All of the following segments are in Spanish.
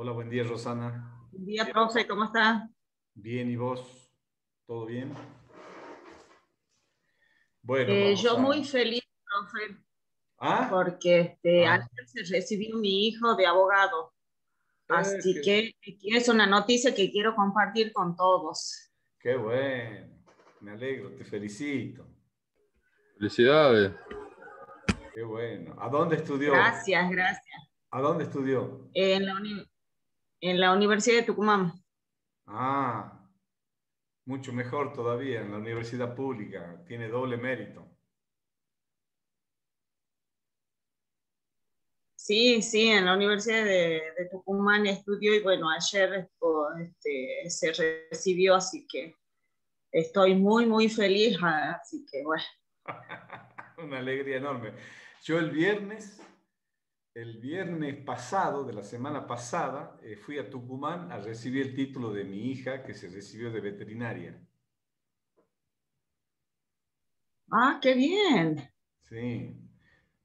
Hola, buen día, Rosana. Buen día, profe, ¿cómo está? Bien, ¿y vos? ¿Todo bien? Bueno, vamos Yo muy a... feliz, profe, ¿Ah? porque Ah, ayer se recibió mi hijo de abogado, así qué, que es una noticia que quiero compartir con todos. qué bueno. Me alegro, te felicito. Felicidades. Qué bueno. ¿A dónde estudió? Gracias, gracias. ¿A dónde estudió? En la Universidad de Tucumán. Ah, mucho mejor todavía, en la universidad pública. Tiene doble mérito. Sí, sí, en la Universidad de Tucumán estudió y bueno, ayer se recibió, así que estoy muy, muy feliz, así que bueno. Una alegría enorme. Yo el viernes pasado, de la semana pasada, fui a Tucumán a recibir el título de mi hija que se recibió de veterinaria. Ah, qué bien. Sí,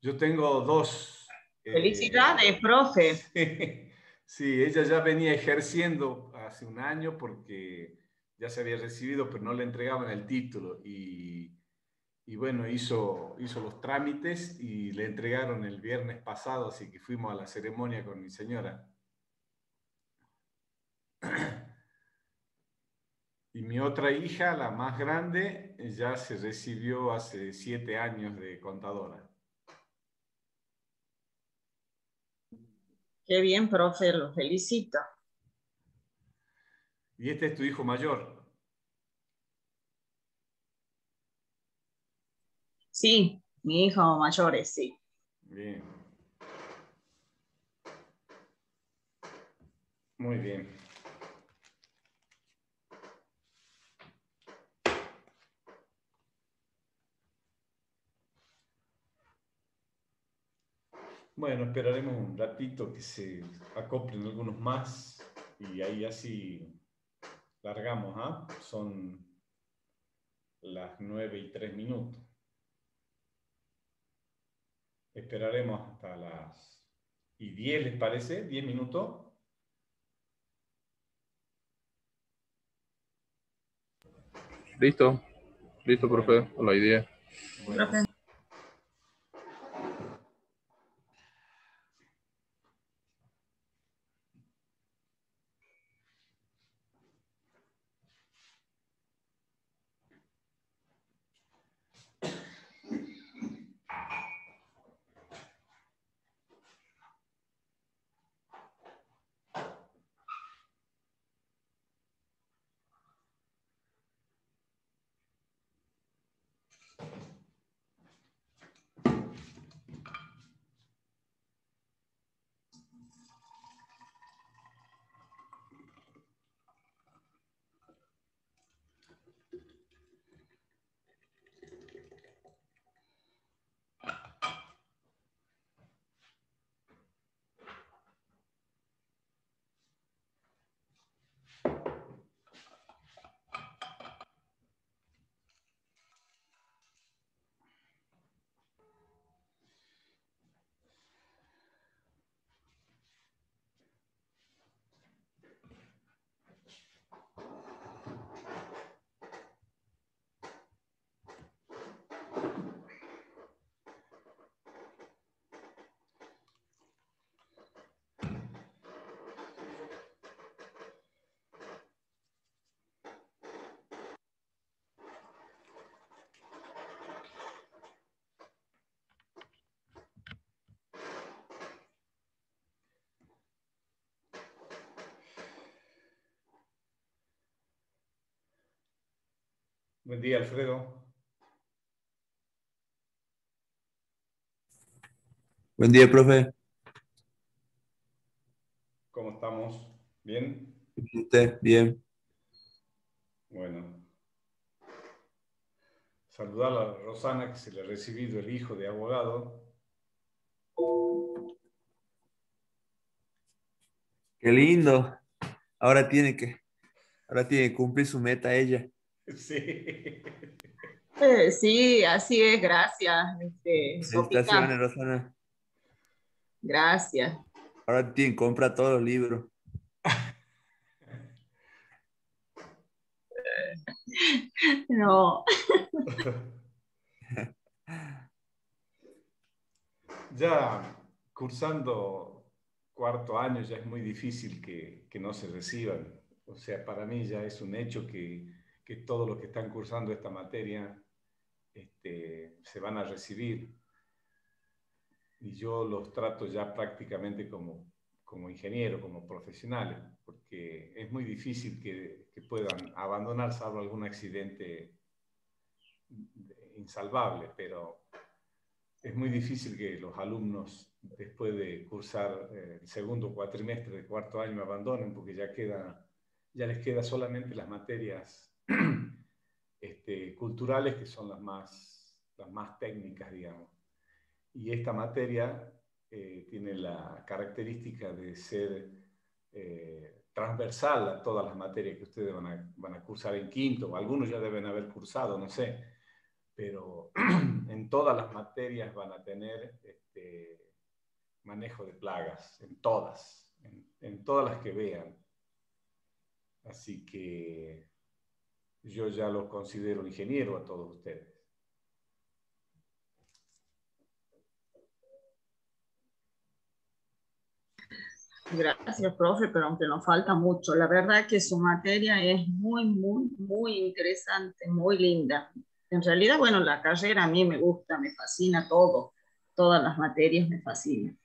yo tengo dos. Felicidades, profe. Sí, sí, ella ya venía ejerciendo hace un año porque ya se había recibido, pero no le entregaban el título. Y bueno, hizo los trámites y le entregaron el viernes pasado, así que fuimos a la ceremonia con mi señora. Y mi otra hija, la más grande, ya se recibió hace 7 años de contadora. Qué bien, profe, lo felicito. Y este es tu hijo mayor. Sí, mi hijo mayor es, sí. Bien, muy bien. Bueno, esperaremos un ratito que se acoplen algunos más y ahí así largamos, ¿ah? Son las 9:03. Esperaremos hasta las 10, ¿les parece? ¿10 minutos? ¿Listo? Listo, profe, Bueno, con la idea. bueno. Profe. Buen día, Alfredo. Buen día, profe. ¿Cómo estamos? ¿Bien? ¿Usted? Bien. Bueno, saludar a Rosana que se le ha recibido el hijo de abogado. Qué lindo. Ahora tiene que, ahora tiene que cumplir su meta ella. Sí. Sí, así es, gracias, Felicitaciones, Sopita. Rosana. Gracias. Ahora tiene que comprar todos los libros. No, Ya cursando cuarto año ya es muy difícil que no se reciban. O sea, para mí ya es un hecho que todos los que están cursando esta materia se van a recibir. Y yo los trato ya prácticamente como ingeniero, como profesionales, porque es muy difícil que puedan abandonar salvo algún accidente insalvable, pero es muy difícil que los alumnos, después de cursar el segundo cuatrimestre de cuarto año, abandonen, porque ya les queda solamente las materias culturales, que son las más técnicas, digamos. Y esta materia tiene la característica de ser transversal a todas las materias que ustedes van a cursar en quinto, o algunos ya deben haber cursado, no sé, pero en todas las materias van a tener manejo de plagas, en todas las que vean. Así que yo ya los considero ingeniero a todos ustedes. gracias, profe, pero aunque nos falta mucho. La verdad que su materia es muy, muy, muy interesante, muy linda. En realidad, bueno, la carrera a mí me gusta, me fascina todo. Todas las materias me fascinan.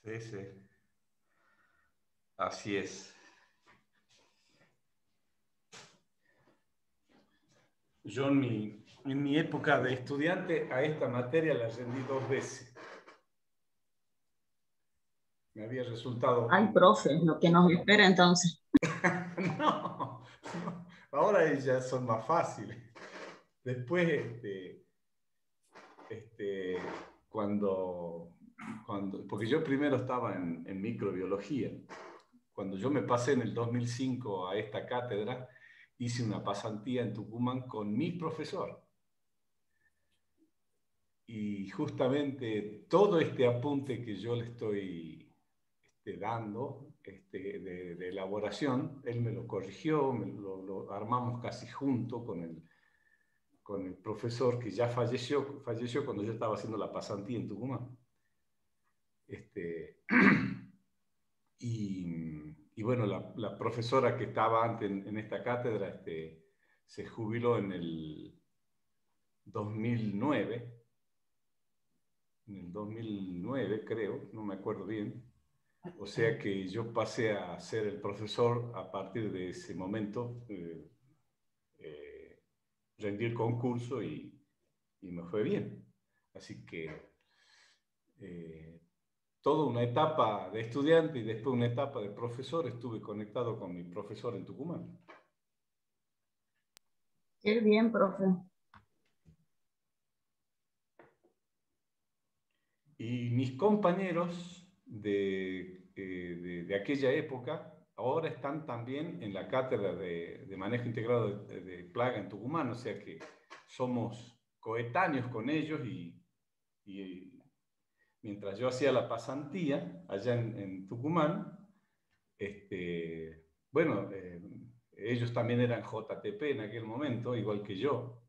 Sí, sí. Así es. Yo en mi época de estudiante a esta materia la rendí 2 veces. Me había resultado... Ay, profe, lo que nos espera entonces. No, ahora ya son más fáciles. Después, porque yo primero estaba en microbiología. Cuando yo me pasé en el 2005 a esta cátedra, hice una pasantía en Tucumán con mi profesor. Y justamente todo este apunte que yo le estoy dando de elaboración, él me lo corrigió, lo armamos casi junto con el profesor que ya falleció cuando yo estaba haciendo la pasantía en Tucumán. Y bueno, la profesora que estaba antes en esta cátedra se jubiló en el 2009, creo, no me acuerdo bien. O sea que yo pasé a ser el profesor a partir de ese momento. Rendí el concurso y me fue bien. Así que toda una etapa de estudiante y después una etapa de profesor estuve conectado con mi profesor en Tucumán. Qué bien, profe. Y mis compañeros de aquella época ahora están también en la cátedra de manejo integrado de plaga en Tucumán, o sea que somos coetáneos con ellos y mientras yo hacía la pasantía allá en Tucumán, bueno, ellos también eran JTP en aquel momento, igual que yo,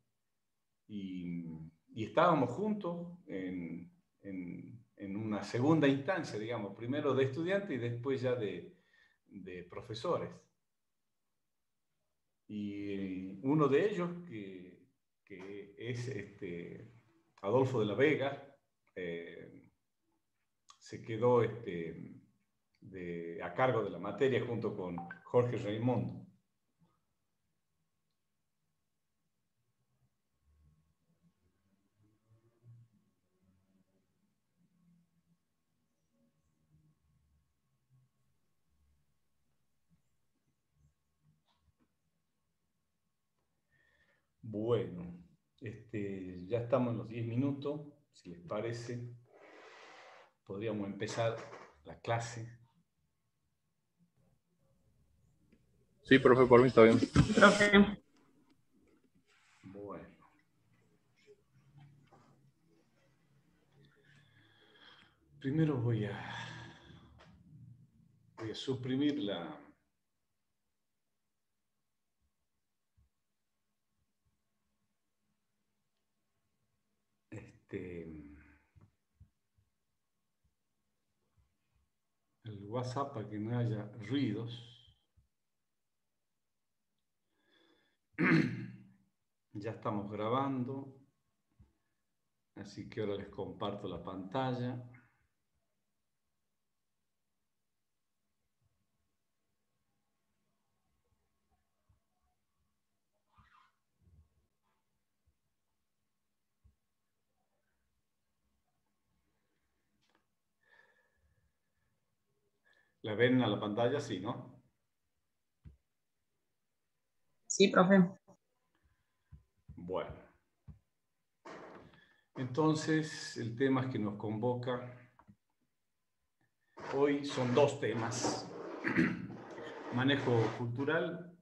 y estábamos juntos en una segunda instancia, digamos, primero de estudiantes y después ya de profesores. Y uno de ellos, que es Adolfo de la Vega, se quedó a cargo de la materia junto con Jorge Raimundo. Bueno, ya estamos en los 10 minutos, si les parece, podríamos empezar la clase. Sí, profe, por mí está bien. Profe. Bueno. Primero voy a suprimir WhatsApp para que no haya ruidos. Ya estamos grabando, así que ahora les comparto la pantalla. ¿La ven a la pantalla? Sí, ¿no? Sí, profe. Bueno. Entonces, el tema que nos convoca hoy son dos temas. Manejo cultural,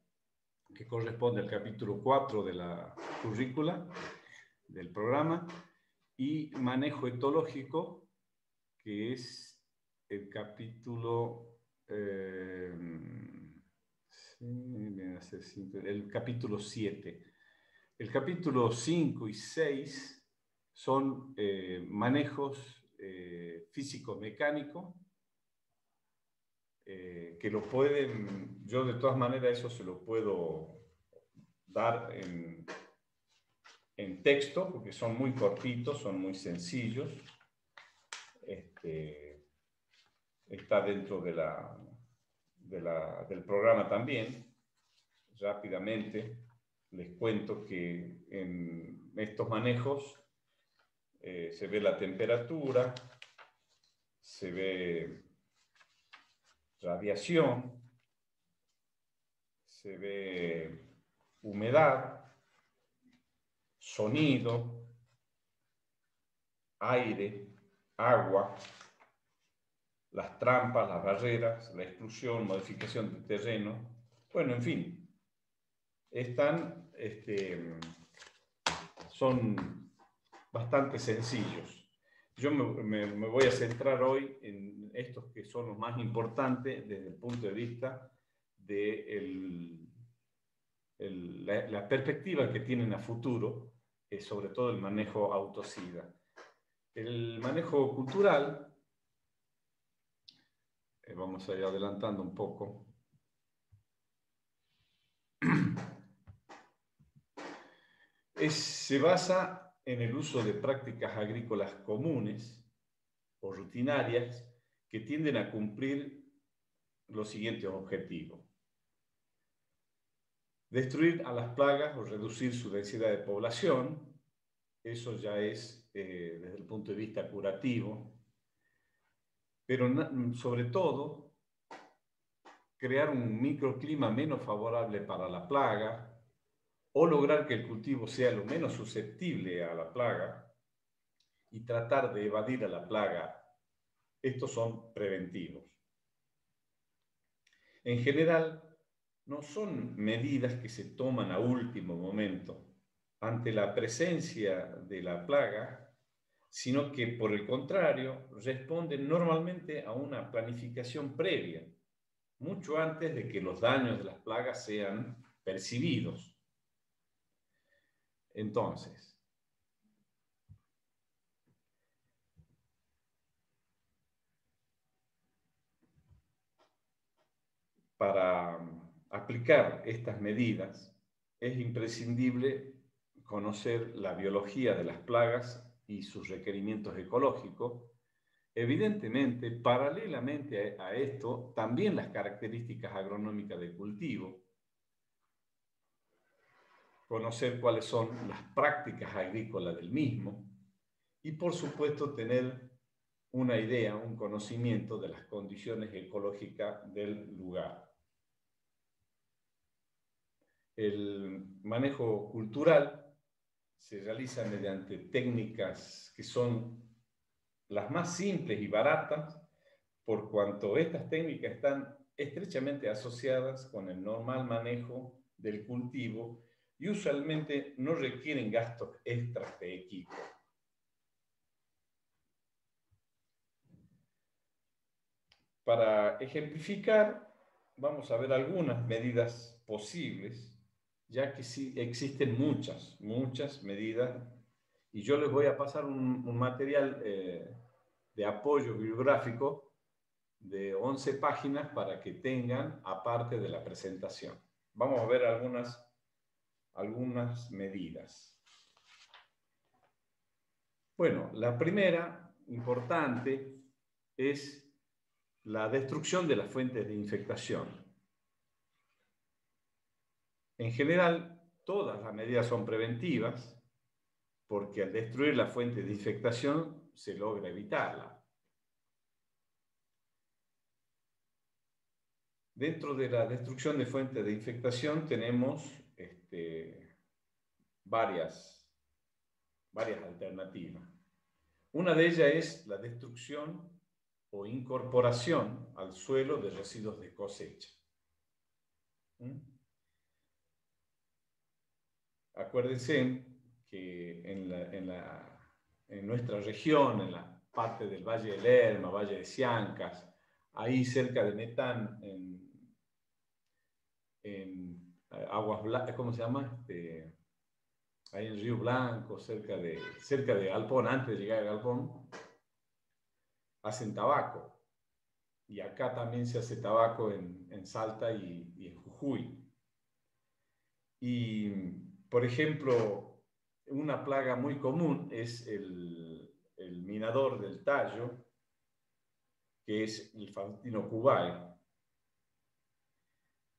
que corresponde al capítulo 4 de la currícula del programa, y manejo etológico, que es el capítulo, el capítulo 7. El capítulo 5 y 6 son manejos físico-mecánicos, que lo pueden, yo de todas maneras eso se lo puedo dar en texto, porque son muy cortitos, son muy sencillos. Está dentro del programa también. Rápidamente les cuento que en estos manejos se ve la temperatura, se ve radiación, se ve humedad, sonido, aire, agua, las trampas, las barreras, la exclusión, modificación del terreno. Bueno, en fin, son bastante sencillos. Yo me voy a centrar hoy en estos que son los más importantes desde el punto de vista de la perspectiva que tienen a futuro, sobre todo el manejo autosida. El manejo cultural, vamos a ir adelantando un poco. Se basa en el uso de prácticas agrícolas comunes o rutinarias que tienden a cumplir los siguientes objetivos: destruir a las plagas o reducir su densidad de población. Eso ya es desde el punto de vista curativo, pero sobre todo crear un microclima menos favorable para la plaga, o lograr que el cultivo sea lo menos susceptible a la plaga y tratar de evadir a la plaga. Estos son preventivos. En general, no son medidas que se toman a último momento ante la presencia de la plaga, sino que, por el contrario, responden normalmente a una planificación previa, mucho antes de que los daños de las plagas sean percibidos. Entonces, para aplicar estas medidas es imprescindible conocer la biología de las plagas y sus requerimientos ecológicos. Evidentemente, paralelamente a esto, también las características agronómicas del cultivo, conocer cuáles son las prácticas agrícolas del mismo y, por supuesto, tener una idea, un conocimiento de las condiciones ecológicas del lugar. El manejo cultural se realiza mediante técnicas que son las más simples y baratas, por cuanto estas técnicas están estrechamente asociadas con el normal manejo del cultivo y usualmente no requieren gastos extras de equipo. Para ejemplificar, vamos a ver algunas medidas posibles, ya que sí existen muchas medidas, y yo les voy a pasar un material de apoyo bibliográfico de 11 páginas para que tengan aparte de la presentación. Vamos a ver algunas medidas. Bueno, la primera importante es la destrucción de las fuentes de infectación. En general, todas las medidas son preventivas porque al destruir la fuente de infectación se logra evitarla. Dentro de la destrucción de fuentes de infectación tenemos varias alternativas. Una de ellas es la destrucción o incorporación al suelo de residuos de cosecha. Acuérdense que en nuestra región, en la parte del Valle del Lerma, Valle de Siancas, ahí cerca de Metán, en Aguas Blancas, ¿cómo se llama? Ahí en Río Blanco, cerca de Galpón, antes de llegar a Galpón, hacen tabaco. Y acá también se hace tabaco en Salta y en Jujuy. Y, por ejemplo, una plaga muy común es el minador del tallo, que es el Fantino cubae.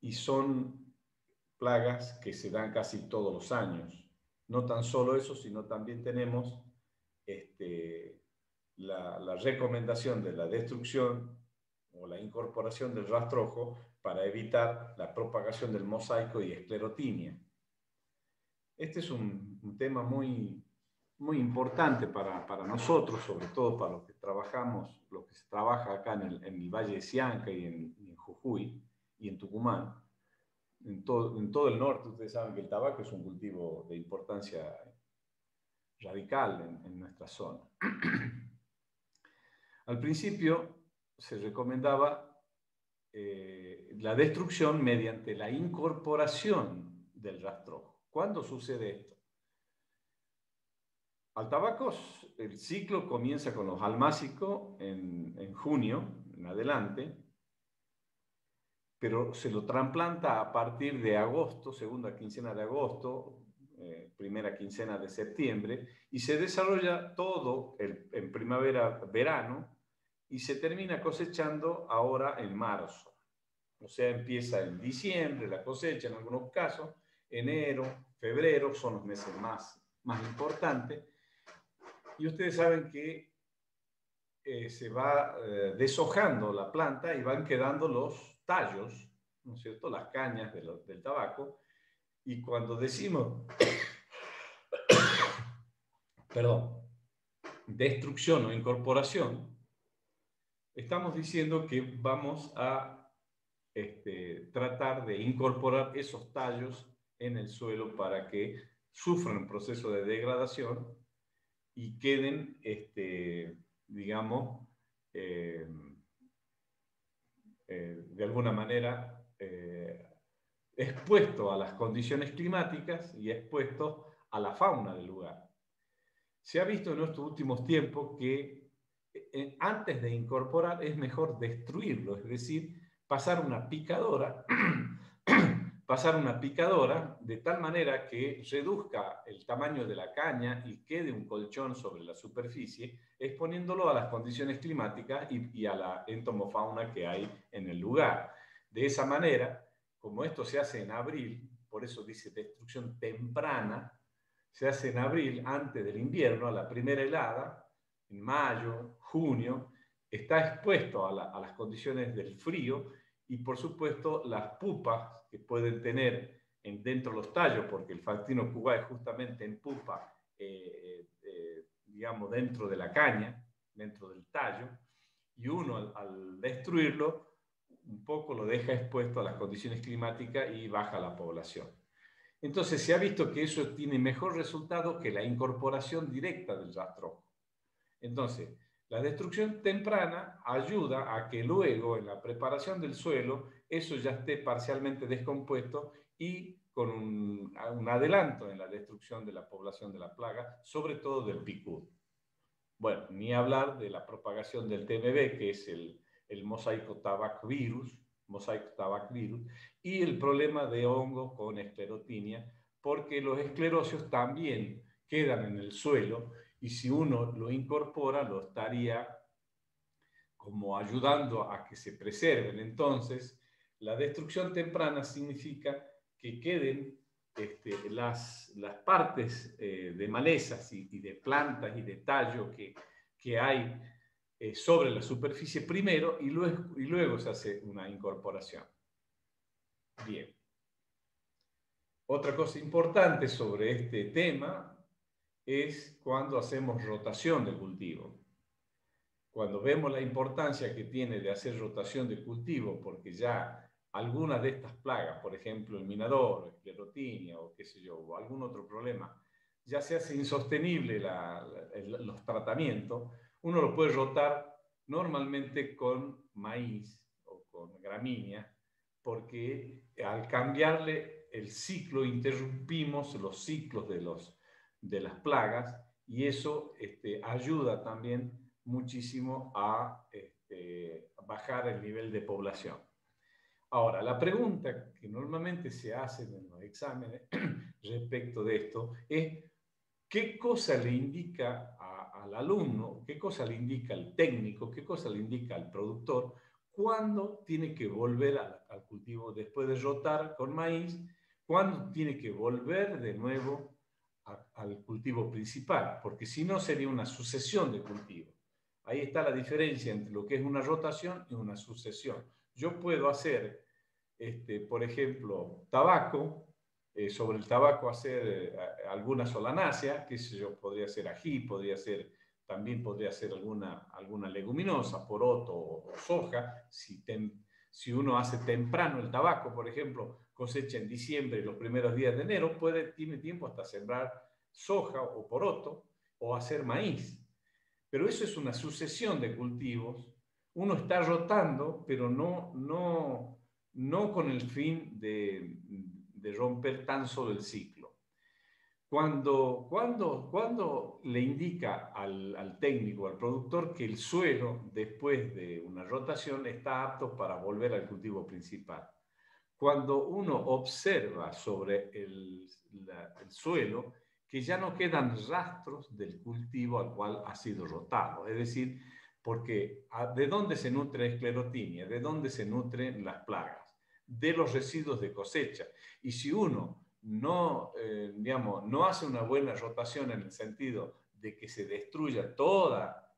Y son plagas que se dan casi todos los años. No tan solo eso, sino también tenemos la recomendación de la destrucción o la incorporación del rastrojo para evitar la propagación del mosaico y esclerotinia. Este es un tema muy importante para nosotros, sobre todo para los que trabajamos, lo que se trabaja acá en el Valle de Sianca y en Jujuy y en Tucumán. En todo el norte, ustedes saben que el tabaco es un cultivo de importancia radical en nuestra zona. Al principio se recomendaba la destrucción mediante la incorporación del rastrojo. ¿Cuándo sucede esto? Al tabaco, el ciclo comienza con los almácigos en junio, en adelante, pero se lo trasplanta a partir de agosto, segunda quincena de agosto, primera quincena de septiembre, y se desarrolla todo en primavera, verano, y se termina cosechando ahora en marzo. O sea, empieza en diciembre la cosecha en algunos casos, enero, febrero son los meses más importantes, y ustedes saben que se va deshojando la planta y van quedando los tallos, ¿no es cierto?, las cañas del tabaco, y cuando decimos, perdón, destrucción o incorporación, estamos diciendo que vamos a tratar de incorporar esos tallos en el suelo para que sufran un proceso de degradación y queden, digamos, de alguna manera expuesto a las condiciones climáticas y expuesto a la fauna del lugar. Se ha visto en estos últimos tiempos que antes de incorporar es mejor destruirlo, es decir, pasar una picadora de tal manera que reduzca el tamaño de la caña y quede un colchón sobre la superficie, exponiéndolo a las condiciones climáticas y a la entomofauna que hay en el lugar. De esa manera, como esto se hace en abril, por eso dice destrucción temprana, se hace en abril, antes del invierno, a la primera helada, en mayo, junio, está expuesto a las condiciones del frío y, por supuesto, las pupas que pueden tener dentro de los tallos, porque el Fantino cubae justamente en pupa, digamos, dentro de la caña, dentro del tallo, y uno al destruirlo, un poco lo deja expuesto a las condiciones climáticas y baja la población. Entonces se ha visto que eso tiene mejor resultado que la incorporación directa del rastrojo. Entonces, la destrucción temprana ayuda a que luego en la preparación del suelo eso ya esté parcialmente descompuesto y con un adelanto en la destrucción de la población de la plaga, sobre todo del picudo. Bueno, ni hablar de la propagación del TMB, que es el el Mosaic tabac virus, y el problema de hongo con esclerotinia, porque los esclerosios también quedan en el suelo y si uno lo incorpora, lo estaría como ayudando a que se preserven. Entonces, la destrucción temprana significa que queden las partes de malezas y de plantas y de tallo que hay sobre la superficie primero y luego se hace una incorporación. Bien. Otra cosa importante sobre este tema es cuando hacemos rotación de cultivo. Cuando vemos la importancia que tiene de hacer rotación de cultivo, porque ya algunas de estas plagas, por ejemplo el minador, esclerotinia o qué sé yo, o algún otro problema, ya se hace insostenible los tratamientos, uno lo puede rotar normalmente con maíz o con gramínea, porque al cambiarle el ciclo interrumpimos los ciclos de las plagas y eso ayuda también muchísimo a bajar el nivel de población. Ahora, la pregunta que normalmente se hace en los exámenes respecto de esto es qué cosa le indica al alumno, qué cosa le indica al técnico, qué cosa le indica al productor cuándo tiene que volver al cultivo después de rotar con maíz, cuándo tiene que volver de nuevo al cultivo principal, porque si no sería una sucesión de cultivos. Ahí está la diferencia entre lo que es una rotación y una sucesión. Yo puedo hacer, por ejemplo, tabaco, sobre el tabaco hacer alguna solanácea, que yo podría hacer ají, también podría ser alguna leguminosa, poroto o soja. Si uno hace temprano el tabaco, por ejemplo, cosecha en diciembre y los primeros días de enero, tiene tiempo hasta sembrar soja o poroto o hacer maíz. Pero eso es una sucesión de cultivos. Uno está rotando, pero no con el fin de romper tan solo el ciclo. Cuando le indica al técnico, al productor, que el suelo, después de una rotación, está apto para volver al cultivo principal. Cuando uno observa sobre el suelo, que ya no quedan rastros del cultivo al cual ha sido rotado. Es decir, porque ¿de dónde se nutre la esclerotinia? ¿De dónde se nutren las plagas? De los residuos de cosecha. Y si uno no hace una buena rotación en el sentido de que se destruya toda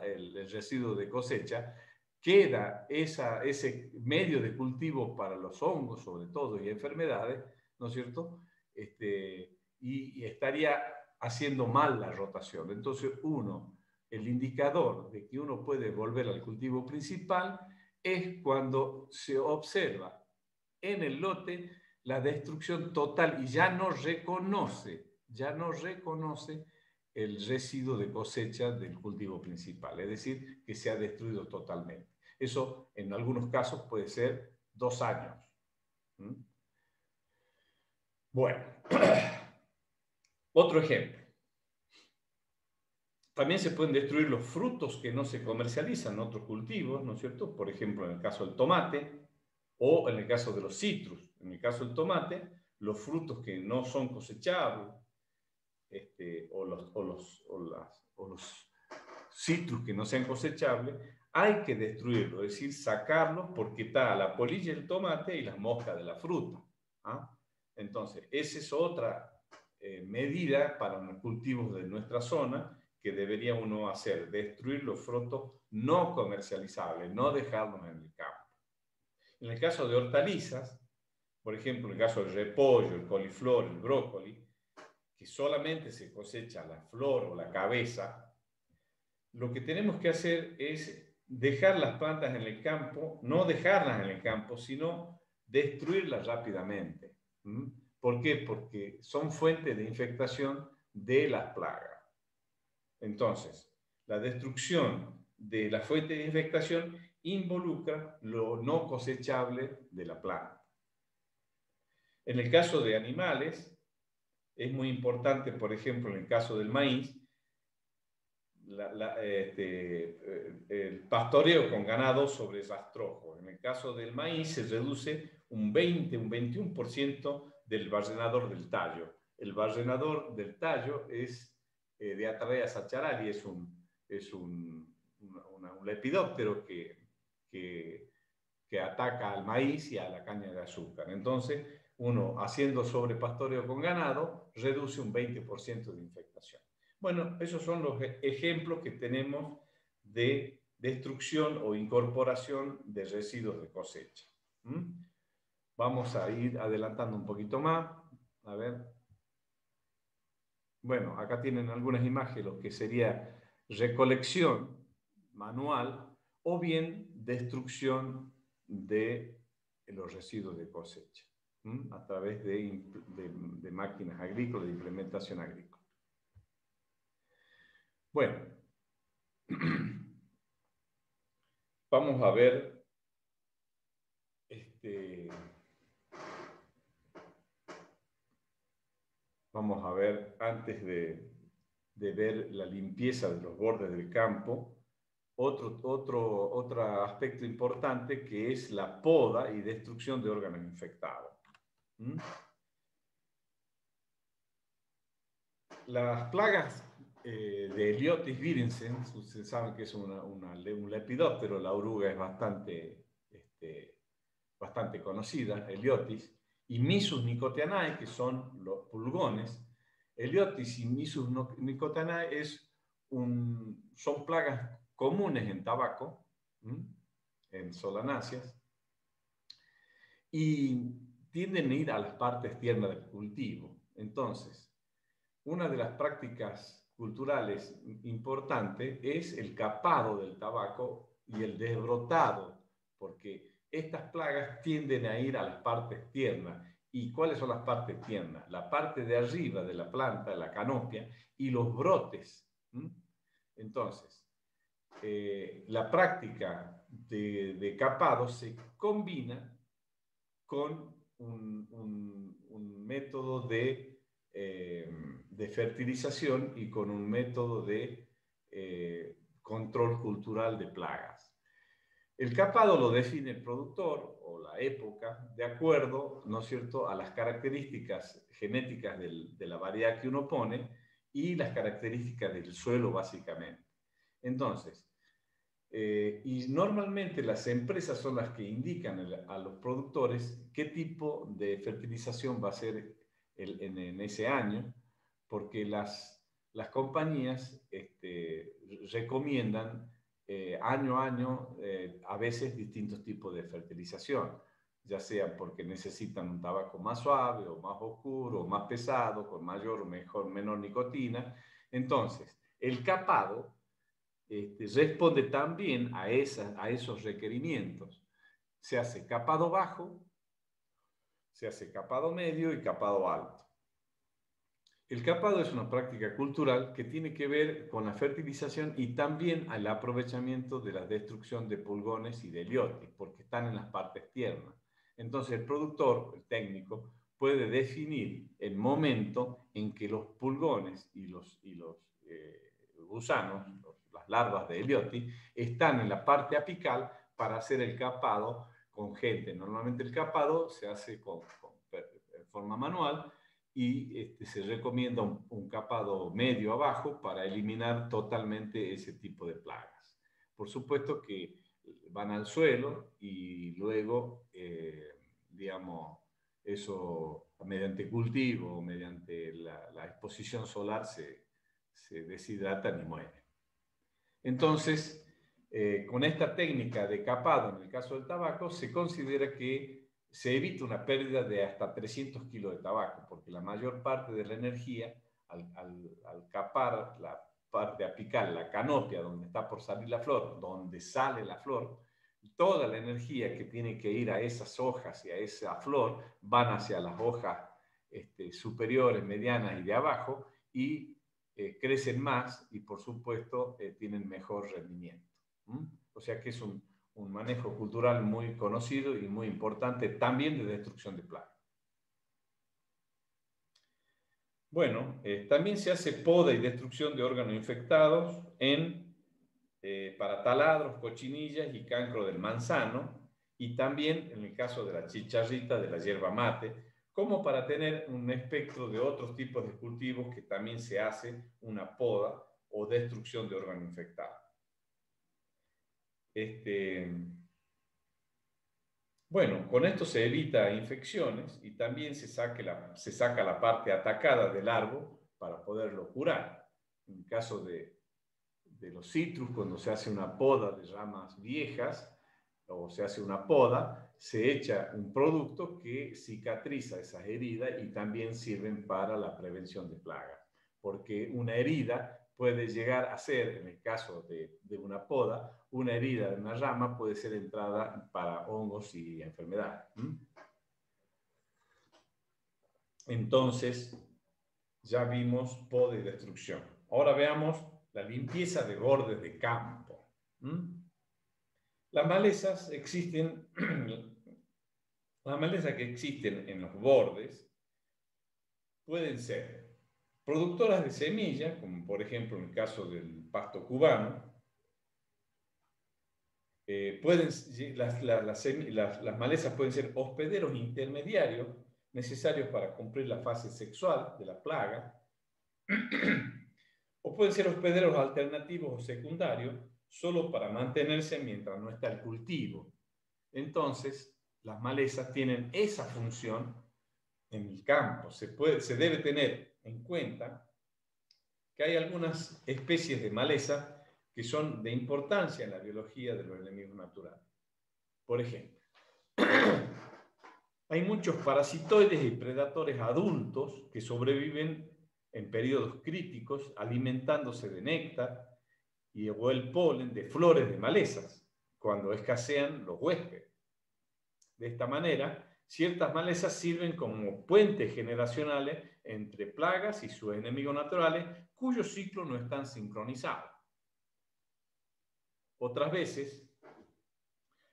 el residuo de cosecha, queda ese medio de cultivo para los hongos, sobre todo, y enfermedades, ¿no es cierto? Y estaría haciendo mal la rotación. Entonces, el indicador de que uno puede volver al cultivo principal es cuando se observa en el lote la destrucción total y ya no reconoce el residuo de cosecha del cultivo principal, es decir, que se ha destruido totalmente. Eso en algunos casos puede ser 2 años. Bueno, otro ejemplo. También se pueden destruir los frutos que no se comercializan en otros cultivos, ¿no es cierto? Por ejemplo, en el caso del tomate o en el caso de los citrus. En el caso del tomate, los frutos que no son cosechables o los citrus que no sean cosechables, hay que destruirlos, es decir, sacarlos porque está la polilla del tomate y las moscas de la fruta. Entonces, esa es otra medida para los cultivos de nuestra zona que debería uno hacer, destruir los frutos no comercializables, no dejarlos en el campo. En el caso de hortalizas, por ejemplo, en el caso del repollo, el coliflor, el brócoli, que solamente se cosecha la flor o la cabeza, lo que tenemos que hacer es dejar las plantas en el campo, no dejarlas en el campo, sino destruirlas rápidamente. ¿Por qué? Porque son fuentes de infectación de las plagas. Entonces, la destrucción de la fuente de infectación involucra lo no cosechable de la planta. En el caso de animales, es muy importante, por ejemplo, en el caso del maíz, el pastoreo con ganado sobre rastrojo. En el caso del maíz se reduce un 20, un 21% del barrenador del tallo. El barrenador del tallo es de Atraea sacharali, es un lepidóptero que ataca al maíz y a la caña de azúcar. Entonces, uno haciendo sobrepastoreo con ganado reduce un 20% de infectación. Bueno, esos son los ejemplos que tenemos de destrucción o incorporación de residuos de cosecha. Vamos a ir adelantando un poquito más. A ver. Bueno, acá tienen algunas imágenes, lo que sería recolección manual o bien destrucción de los residuos de cosecha a través de máquinas agrícolas, de implementación agrícola. Bueno, vamos a ver antes de ver la limpieza de los bordes del campo, otro aspecto importante que es la poda y destrucción de órganos infectados. Las plagas de Heliotis virensen, ustedes saben que es un lepidóptero, la oruga es bastante conocida, Heliotis, y Mysus nicotianae, que son los pulgones. Heliotis y Mysus nicotianae son plagas comunes en tabaco, en solanáceas, y tienden a ir a las partes tiernas del cultivo. Entonces, una de las prácticas culturales importantes es el capado del tabaco y el desbrotado, porque estas plagas tienden a ir a las partes tiernas. ¿Y cuáles son las partes tiernas? La parte de arriba de la planta, la canopia, y los brotes. Entonces, la práctica de capado se combina con un método de fertilización y con un método de control cultural de plagas. El capado lo define el productor o la época de acuerdo, ¿no es cierto?, a las características genéticas de la variedad que uno pone y las características del suelo básicamente. Entonces, y normalmente las empresas son las que indican a los productores qué tipo de fertilización va a ser en ese año, porque las compañías recomiendan año a año a veces distintos tipos de fertilización, ya sea porque necesitan un tabaco más suave o más oscuro o más pesado, con mayor o menor nicotina. Entonces, el capado responde también a esos requerimientos. Se hace capado bajo, se hace capado medio y capado alto. El capado es una práctica cultural que tiene que ver con la fertilización y también al aprovechamiento de la destrucción de pulgones y de heliotis, porque están en las partes tiernas. Entonces el productor, el técnico, puede definir el momento en que los pulgones y los gusanos, las larvas de heliotis, están en la parte apical para hacer el capado con gente. Normalmente el capado se hace en forma manual y se recomienda un capado medio abajo para eliminar totalmente ese tipo de plagas. Por supuesto que van al suelo y luego, digamos, eso mediante cultivo, mediante la exposición solar se deshidratan y mueren. Entonces, con esta técnica de capado, en el caso del tabaco, se considera que se evita una pérdida de hasta 300 kilos de tabaco, porque la mayor parte de la energía, al capar la parte apical, la canopia, donde está por salir la flor, donde sale la flor, toda la energía que tiene que ir a esas hojas y a esa flor van hacia las hojas superiores, medianas y de abajo, y crecen más y por supuesto tienen mejor rendimiento. O sea que es un manejo cultural muy conocido y muy importante también de destrucción de plagas. Bueno, también se hace poda y destrucción de órganos infectados para taladros, cochinillas y cancro del manzano, y también en el caso de la chicharrita de la yerba mate, como para tener un espectro de otros tipos de cultivos que también se hace una poda o destrucción de órganos infectados. Bueno, con esto se evita infecciones y también se saca la parte atacada del árbol para poderlo curar. En el caso de los citrus, cuando se hace una poda de ramas viejas o se hace una poda, se echa un producto que cicatriza esas heridas y también sirven para la prevención de plagas. Porque una herida puede llegar a ser, en el caso de una poda, una herida de una rama puede ser entrada para hongos y enfermedades. Entonces, ya vimos poda y destrucción. Ahora veamos la limpieza de bordes de campo. Las malezas existen, las malezas que existen en los bordes pueden ser productoras de semilla, como por ejemplo en el caso del pasto cubano. Las malezas pueden ser hospederos intermediarios necesarios para cumplir la fase sexual de la plaga, o pueden ser hospederos alternativos o secundarios solo para mantenerse mientras no está el cultivo. Entonces, las malezas tienen esa función en el campo. Se debe tener en cuenta que hay algunas especies de maleza que son de importancia en la biología de los enemigos naturales. Por ejemplo, hay muchos parasitoides y predadores adultos que sobreviven en periodos críticos alimentándose de néctar o el polen de flores de malezas cuando escasean los huéspedes. De esta manera, ciertas malezas sirven como puentes generacionales entre plagas y sus enemigos naturales cuyos ciclos no están sincronizados. Otras veces,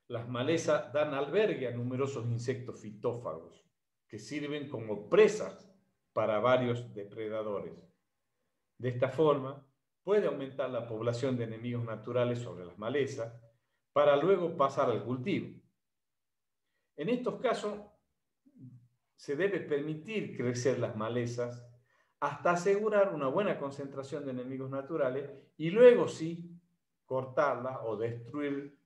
las malezas dan albergue a numerosos insectos fitófagos que sirven como presas para varios depredadores. De esta forma, puede aumentar la población de enemigos naturales sobre las malezas para luego pasar al cultivo. En estos casos, se debe permitir crecer las malezas hasta asegurar una buena concentración de enemigos naturales y luego sí cortarlas o destruir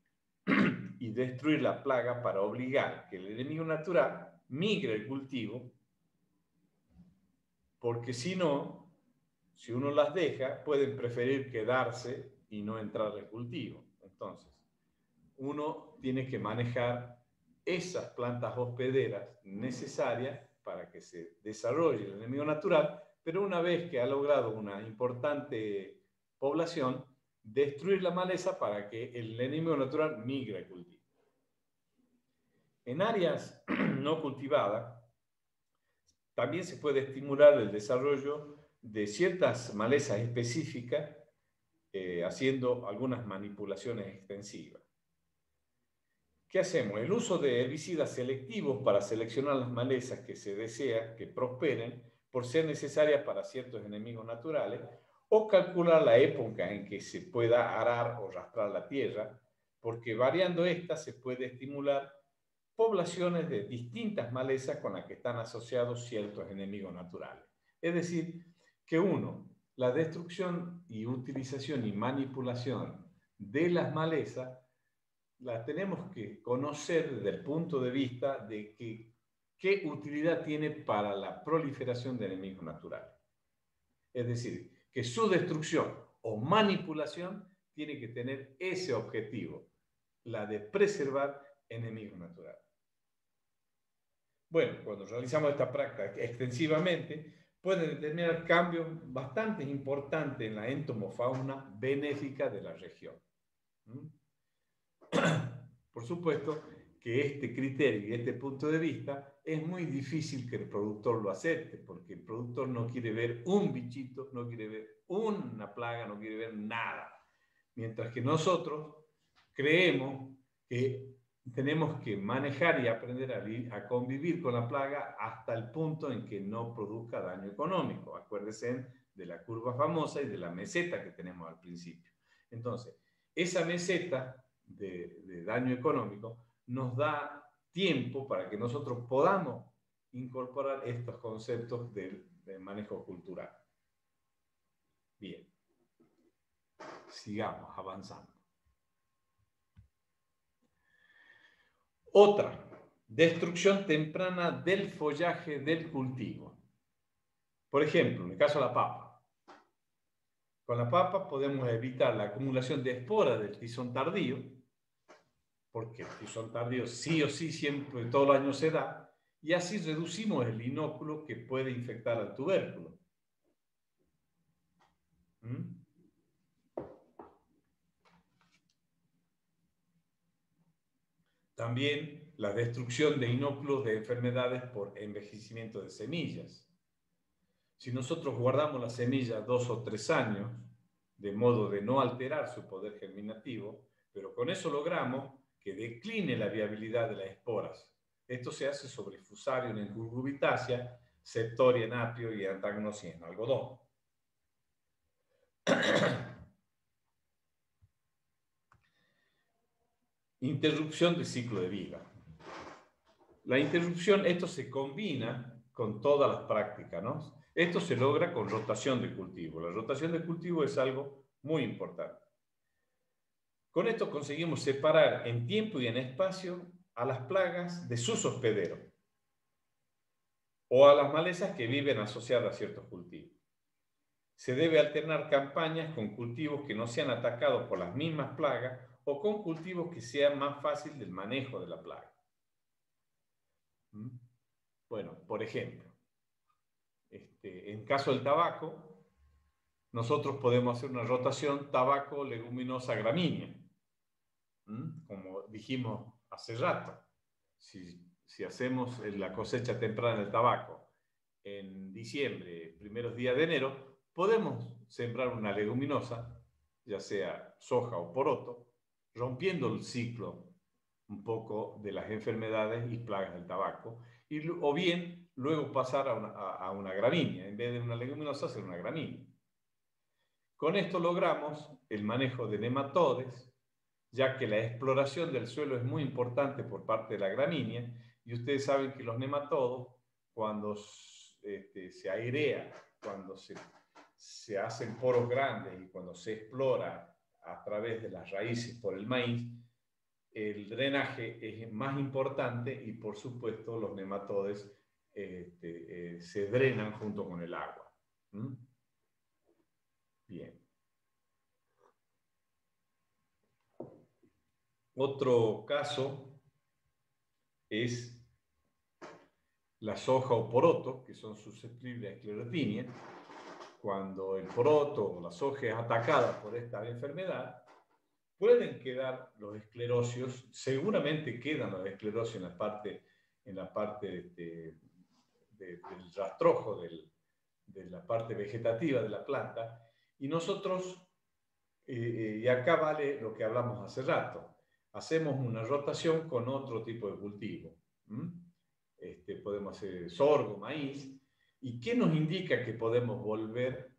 la plaga para obligar que el enemigo natural migre el cultivo, porque si no, si uno las deja, pueden preferir quedarse y no entrar al cultivo. Entonces, uno tiene que manejar esas plantas hospederas necesarias para que se desarrolle el enemigo natural, pero una vez que ha logrado una importante población, destruir la maleza para que el enemigo natural migre al cultivo. En áreas no cultivadas, también se puede estimular el desarrollo de ciertas malezas específicas, haciendo algunas manipulaciones extensivas. ¿Qué hacemos? El uso de herbicidas selectivos para seleccionar las malezas que se desea que prosperen por ser necesarias para ciertos enemigos naturales, o calcular la época en que se pueda arar o rastrar la tierra, porque variando esta se puede estimular poblaciones de distintas malezas con las que están asociados ciertos enemigos naturales. Es decir, que la destrucción y utilización y manipulación de las malezas la tenemos que conocer desde el punto de vista de qué utilidad tiene para la proliferación de enemigos naturales. Es decir, que su destrucción o manipulación tiene que tener ese objetivo, la de preservar enemigos naturales. Bueno, cuando realizamos esta práctica extensivamente, pueden determinar cambios bastante importantes en la entomofauna benéfica de la región. Por supuesto que este criterio y este punto de vista es muy difícil que el productor lo acepte, porque el productor no quiere ver un bichito, no quiere ver una plaga, no quiere ver nada. Mientras que nosotros creemos que tenemos que manejar y aprender a convivir con la plaga hasta el punto en que no produzca daño económico. Acuérdense de la curva famosa y de la meseta que tenemos al principio. Entonces, esa meseta de daño económico nos da tiempo para que nosotros podamos incorporar estos conceptos de manejo cultural. Bien, sigamos avanzando. Otra, destrucción temprana del follaje del cultivo. Por ejemplo, en el caso de la papa. Con la papa podemos evitar la acumulación de esporas del tizón tardío, porque el tizón tardío sí o sí siempre, todo el año se da, y así reducimos el inóculo que puede infectar al tubérculo. ¿Mm? También la destrucción de inóculos de enfermedades por envejecimiento de semillas. Si nosotros guardamos la semilla 2 o 3 años, de modo de no alterar su poder germinativo, pero con eso logramos que decline la viabilidad de las esporas. Esto se hace sobre Fusarium en Cucurbitacea, Septoria en apio y Antagnosia en algodón. Interrupción del ciclo de vida. La interrupción, esto se combina con todas las prácticas, ¿no? Esto se logra con rotación de cultivo. La rotación de cultivo es algo muy importante. Con esto conseguimos separar en tiempo y en espacio a las plagas de sus hospederos o a las malezas que viven asociadas a ciertos cultivos. Se debe alternar campañas con cultivos que no sean atacados por las mismas plagas o con cultivos que sean más fáciles del manejo de la plaga. Bueno, por ejemplo, en caso del tabaco, nosotros podemos hacer una rotación tabaco, leguminosa, gramínea. Como dijimos hace rato, si hacemos la cosecha temprana del tabaco en diciembre, primeros días de enero, podemos sembrar una leguminosa, ya sea soja o poroto, rompiendo el ciclo un poco de las enfermedades y plagas del tabaco, o bien luego pasar a una gramínea, en vez de una leguminosa hacer una gramínea. Con esto logramos el manejo de nematodes, ya que la exploración del suelo es muy importante por parte de la gramínea, y ustedes saben que los nematodos, cuando se airea, cuando se hacen poros grandes y cuando se explora a través de las raíces por el maíz, el drenaje es más importante y por supuesto los nematodes se drenan junto con el agua. Bien. Otro caso es la soja o poroto, que son susceptibles a esclerotinia. Cuando el poroto o la soja es atacada por esta enfermedad, pueden quedar los esclerosios, seguramente quedan los esclerosios en la parte del rastrojo, de la parte vegetativa de la planta, y nosotros, y acá vale lo que hablamos hace rato, hacemos una rotación con otro tipo de cultivo. Podemos hacer sorgo, maíz. ¿Y qué nos indica que podemos volver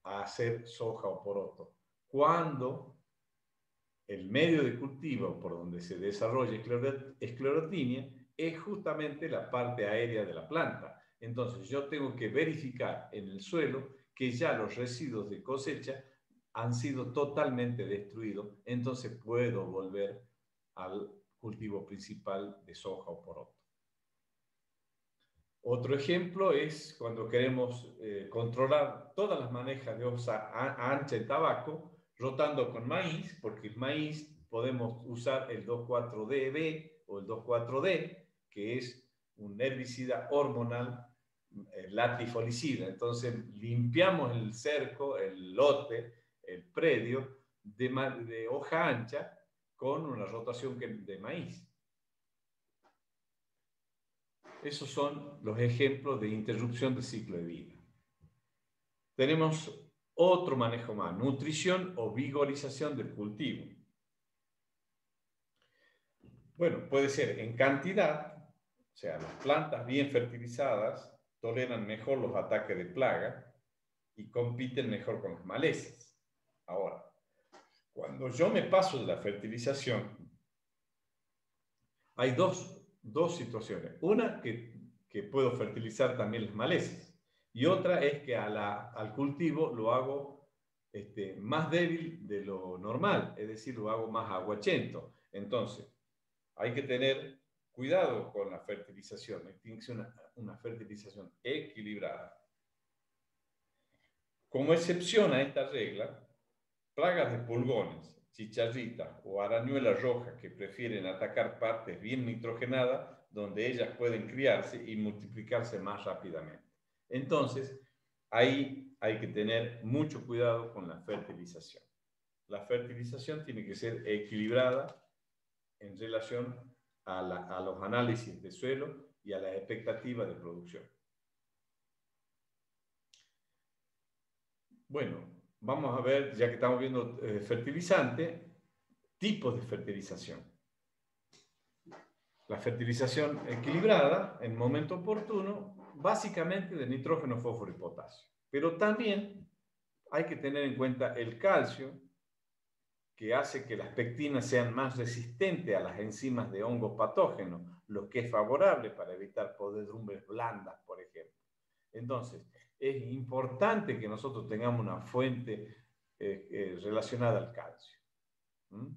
a hacer soja o poroto? Cuando el medio de cultivo por donde se desarrolla esclerotinia es justamente la parte aérea de la planta. Entonces yo tengo que verificar en el suelo que ya los residuos de cosecha han sido totalmente destruidos, entonces puedo volver al cultivo principal de soja o poroto. Otro ejemplo es cuando queremos controlar todas las manejas de hoja ancha en tabaco, rotando con maíz, porque el maíz podemos usar el 2,4-DB o el 2,4-D, que es un herbicida hormonal latifolicida. Entonces limpiamos el cerco, el lote, el predio de hoja ancha con una rotación de maíz. Esos son los ejemplos de interrupción del ciclo de vida. Tenemos otro manejo más, nutrición o vigorización del cultivo. Bueno, puede ser en cantidad, o sea, las plantas bien fertilizadas toleran mejor los ataques de plaga y compiten mejor con las malezas. Ahora, cuando yo me paso de la fertilización, hay dos situaciones. Una, que puedo fertilizar también las malezas. Y otra es que al cultivo lo hago más débil de lo normal, es decir, lo hago más aguachento. Entonces, hay que tener cuidado con la fertilización. Tiene que ser una fertilización equilibrada. Como excepción a esta regla, plagas de pulgones, chicharritas o arañuelas rojas que prefieren atacar partes bien nitrogenadas donde ellas pueden criarse y multiplicarse más rápidamente. Entonces, ahí hay que tener mucho cuidado con la fertilización. La fertilización tiene que ser equilibrada en relación a los análisis de suelo y a las expectativas de producción. Bueno, vamos a ver, ya que estamos viendo fertilizante, tipos de fertilización. La fertilización equilibrada, en momento oportuno, básicamente de nitrógeno, fósforo y potasio. Pero también hay que tener en cuenta el calcio, que hace que las pectinas sean más resistentes a las enzimas de hongos patógenos, lo que es favorable para evitar podredumbres blandas, por ejemplo. Entonces, es importante que nosotros tengamos una fuente relacionada al calcio. ¿Mm?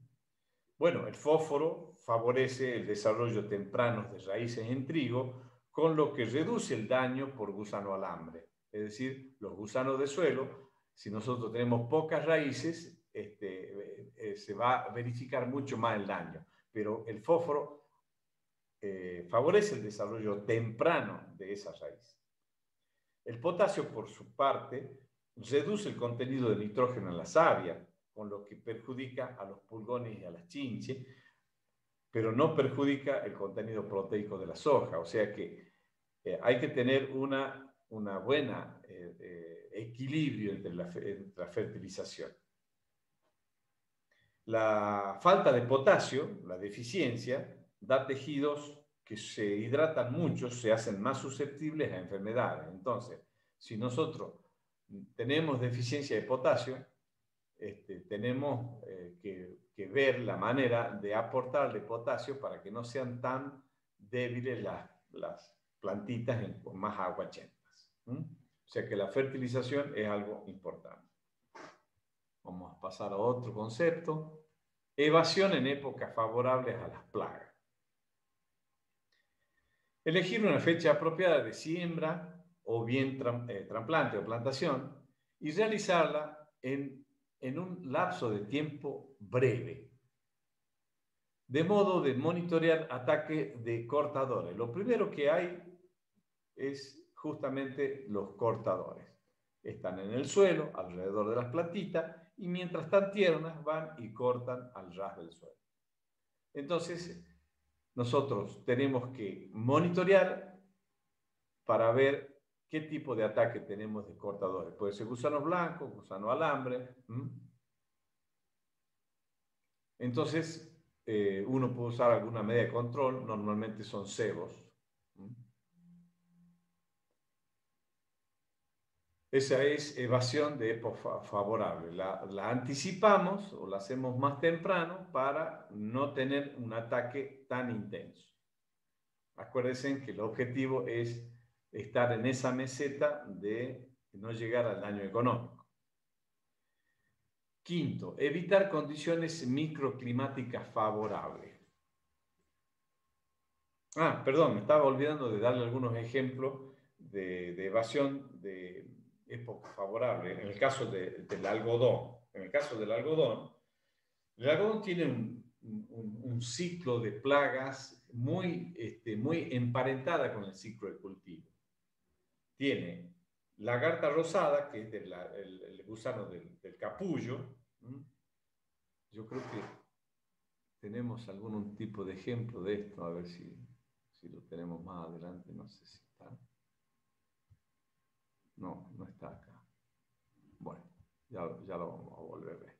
Bueno, el fósforo favorece el desarrollo temprano de raíces en trigo, con lo que reduce el daño por gusano alambre. Es decir, los gusanos de suelo, si nosotros tenemos pocas raíces, se va a verificar mucho más el daño. Pero el fósforo favorece el desarrollo temprano de esa raíz. El potasio, por su parte, reduce el contenido de nitrógeno en la savia, con lo que perjudica a los pulgones y a las chinches, pero no perjudica el contenido proteico de la soja. O sea que hay que tener una buena equilibrio entre la fertilización. La falta de potasio, la deficiencia, da tejidos que se hidratan mucho, se hacen más susceptibles a enfermedades. Entonces, si nosotros tenemos deficiencia de potasio, tenemos que ver la manera de aportarle potasio para que no sean tan débiles las plantitas más aguachentas. O sea que la fertilización es algo importante. Vamos a pasar a otro concepto. Evasión en épocas favorables a las plagas. Elegir una fecha apropiada de siembra o bien trasplante o plantación y realizarla en un lapso de tiempo breve, de modo de monitorear ataque de cortadores. Lo primero que hay es justamente los cortadores. Están en el suelo, alrededor de las plantitas, y mientras están tiernas van y cortan al ras del suelo. Entonces, nosotros tenemos que monitorear para ver qué tipo de ataque tenemos de cortadores. Puede ser gusano blanco, gusano alambre. Entonces, uno puede usar alguna medida de control, normalmente son cebos. Esa es evasión de época favorable. La anticipamos o la hacemos más temprano para no tener un ataque tan intenso. Acuérdense que el objetivo es estar en esa meseta de no llegar al daño económico. Quinto, evitar condiciones microclimáticas favorables. Perdón, me estaba olvidando de darle algunos ejemplos de evasión de época favorable. En el caso del algodón. En el caso del algodón tiene un ciclo de plagas muy emparentada con el ciclo de cultivo. Tiene lagarta rosada, que es el gusano del capullo. Yo creo que tenemos algún tipo de ejemplo de esto, a ver si lo tenemos más adelante, no sé si está. No, no está acá. Bueno, ya lo vamos a volver a ver.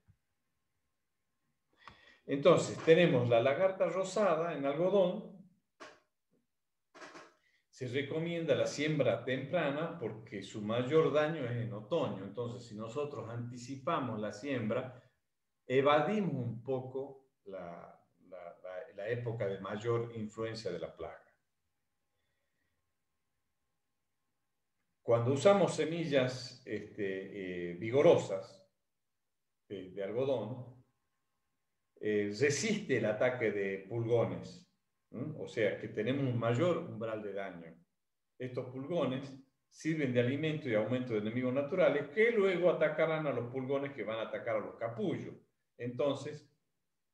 Entonces, tenemos la lagarta rosada en algodón. Se recomienda la siembra temprana porque su mayor daño es en otoño. Entonces, si nosotros anticipamos la siembra, evadimos un poco la época de mayor influencia de la plaga. Cuando usamos semillas vigorosas de algodón, resiste el ataque de pulgones. O sea, que tenemos un mayor umbral de daño. Estos pulgones sirven de alimento y aumento de enemigos naturales que luego atacarán a los pulgones que van a atacar a los capullos. Entonces,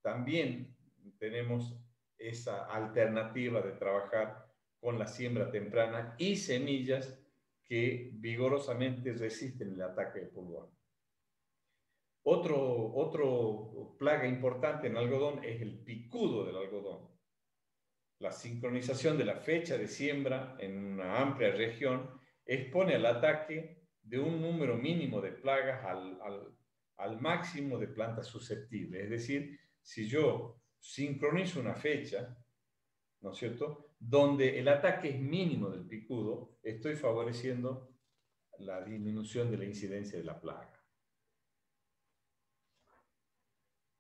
también tenemos esa alternativa de trabajar con la siembra temprana y semillas que vigorosamente resisten el ataque de pulgón. Otro plaga importante en algodón es el picudo del algodón. La sincronización de la fecha de siembra en una amplia región expone al ataque de un número mínimo de plagas al máximo de plantas susceptibles. Es decir, si yo sincronizo una fecha, ¿no es cierto?, donde el ataque es mínimo del picudo, estoy favoreciendo la disminución de la incidencia de la plaga.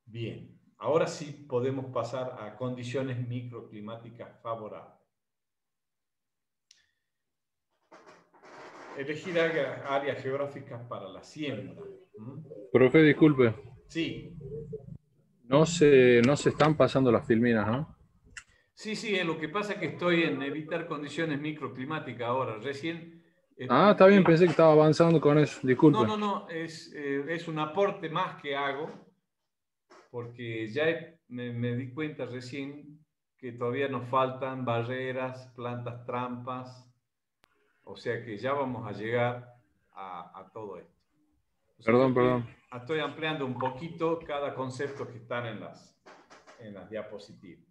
Bien, ahora sí podemos pasar a condiciones microclimáticas favorables. Elegir áreas geográficas para la siembra. Profe, disculpe. Sí. No se están pasando las filminas, ¿no? Sí, lo que pasa es que estoy en evitar condiciones microclimáticas ahora. Recién... está bien, pensé que estaba avanzando con eso. Disculpe. No, es un aporte más que hago, porque ya me di cuenta recién que todavía nos faltan barreras, plantas trampas, o sea que ya vamos a llegar a todo esto. O sea, Perdón. Estoy ampliando un poquito cada concepto que están en las diapositivas.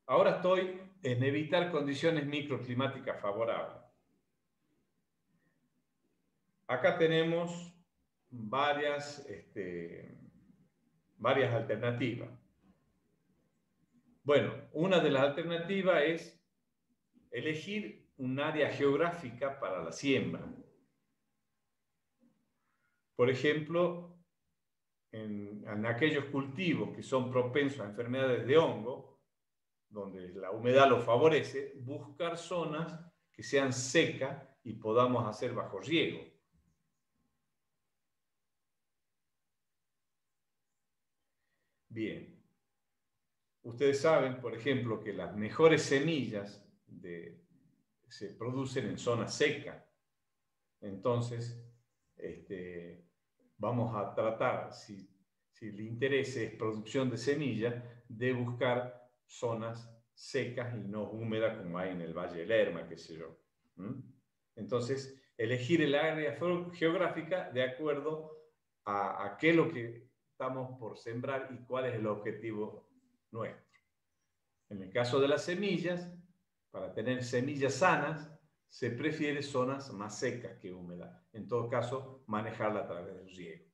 Ahora estoy en evitar condiciones microclimáticas favorables. Acá tenemos varias alternativas. Bueno, una de las alternativas es elegir un área geográfica para la siembra. Por ejemplo, en aquellos cultivos que son propensos a enfermedades de hongo, donde la humedad lo favorece, buscar zonas que sean secas y podamos hacer bajo riego. Bien. Ustedes saben, por ejemplo, que las mejores semillas se producen en zonas secas. Entonces, vamos a tratar, si el interés es producción de semillas, de buscar zonas secas y no húmedas como hay en el Valle del Lerma, qué sé yo. Entonces, elegir el área geográfica de acuerdo a qué es lo que estamos por sembrar y cuál es el objetivo nuestro. En el caso de las semillas, para tener semillas sanas, se prefiere zonas más secas que húmedas. En todo caso, manejarla a través del riego.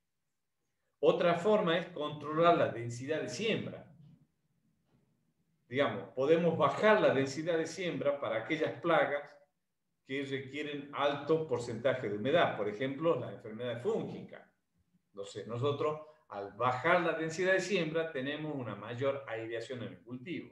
Otra forma es controlar la densidad de siembra. Digamos, podemos bajar la densidad de siembra para aquellas plagas que requieren alto porcentaje de humedad. Por ejemplo, la enfermedad fúngica. Entonces, nosotros, al bajar la densidad de siembra, tenemos una mayor aireación en el cultivo.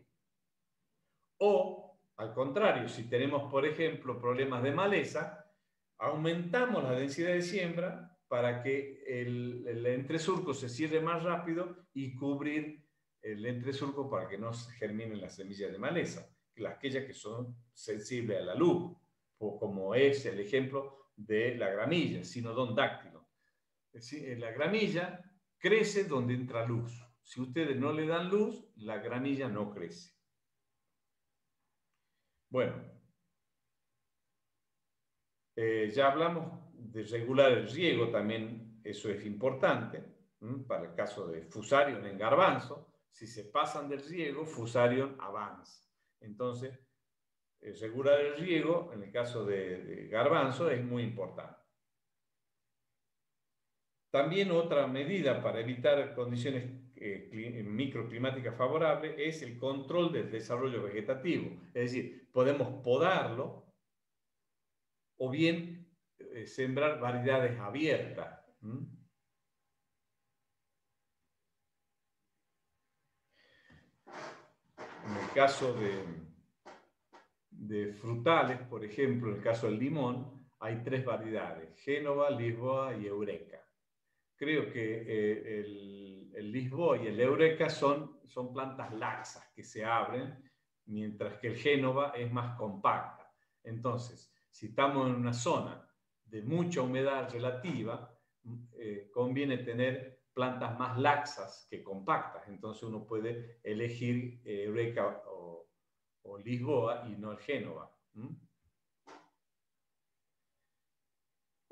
O, al contrario, si tenemos, por ejemplo, problemas de maleza, aumentamos la densidad de siembra para que el entresurco se cierre más rápido y cubrir el entresurco para que no se germinen las semillas de maleza, aquellas que son sensibles a la luz, o como es el ejemplo de la gramilla, Sinodon dáctilo. La gramilla crece donde entra luz. Si ustedes no le dan luz, la gramilla no crece. Bueno, ya hablamos de regular el riego, también eso es importante, para el caso de Fusarium en garbanzo. Si se pasan del riego, Fusarium avanza. Entonces, regular el riego, en el caso de garbanzo, es muy importante. También otra medida para evitar condiciones microclimática favorable es el control del desarrollo vegetativo. Es decir, podemos podarlo o bien sembrar variedades abiertas. En el caso de frutales, por ejemplo, en el caso del limón, hay 3 variedades: Génova, Lisboa y Eureka. Creo que el Lisboa y el Eureka son plantas laxas que se abren, mientras que el Génova es más compacta. Entonces, si estamos en una zona de mucha humedad relativa, conviene tener plantas más laxas que compactas. Entonces uno puede elegir Eureka o Lisboa y no el Génova.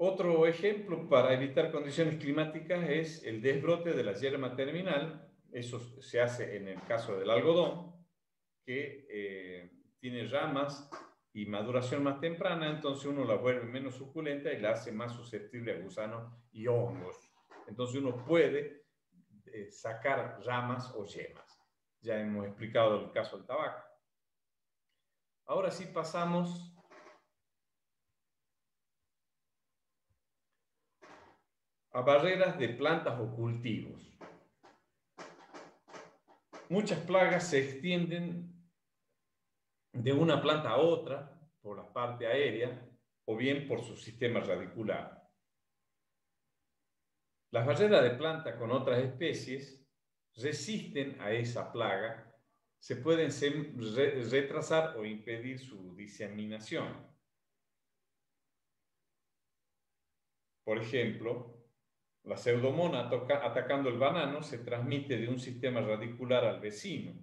Otro ejemplo para evitar condiciones climáticas es el desbrote de la yerma terminal. Eso se hace en el caso del algodón, que tiene ramas y maduración más temprana, entonces uno la vuelve menos suculenta y la hace más susceptible a gusanos y hongos. Entonces uno puede sacar ramas o yemas. Ya hemos explicado el caso del tabaco. Ahora sí pasamos a barreras de plantas o cultivos. Muchas plagas se extienden de una planta a otra por la parte aérea o bien por su sistema radicular. Las barreras de planta con otras especies resisten a esa plaga, se pueden retrasar o impedir su diseminación. Por ejemplo, la pseudomona atacando el banano se transmite de un sistema radicular al vecino.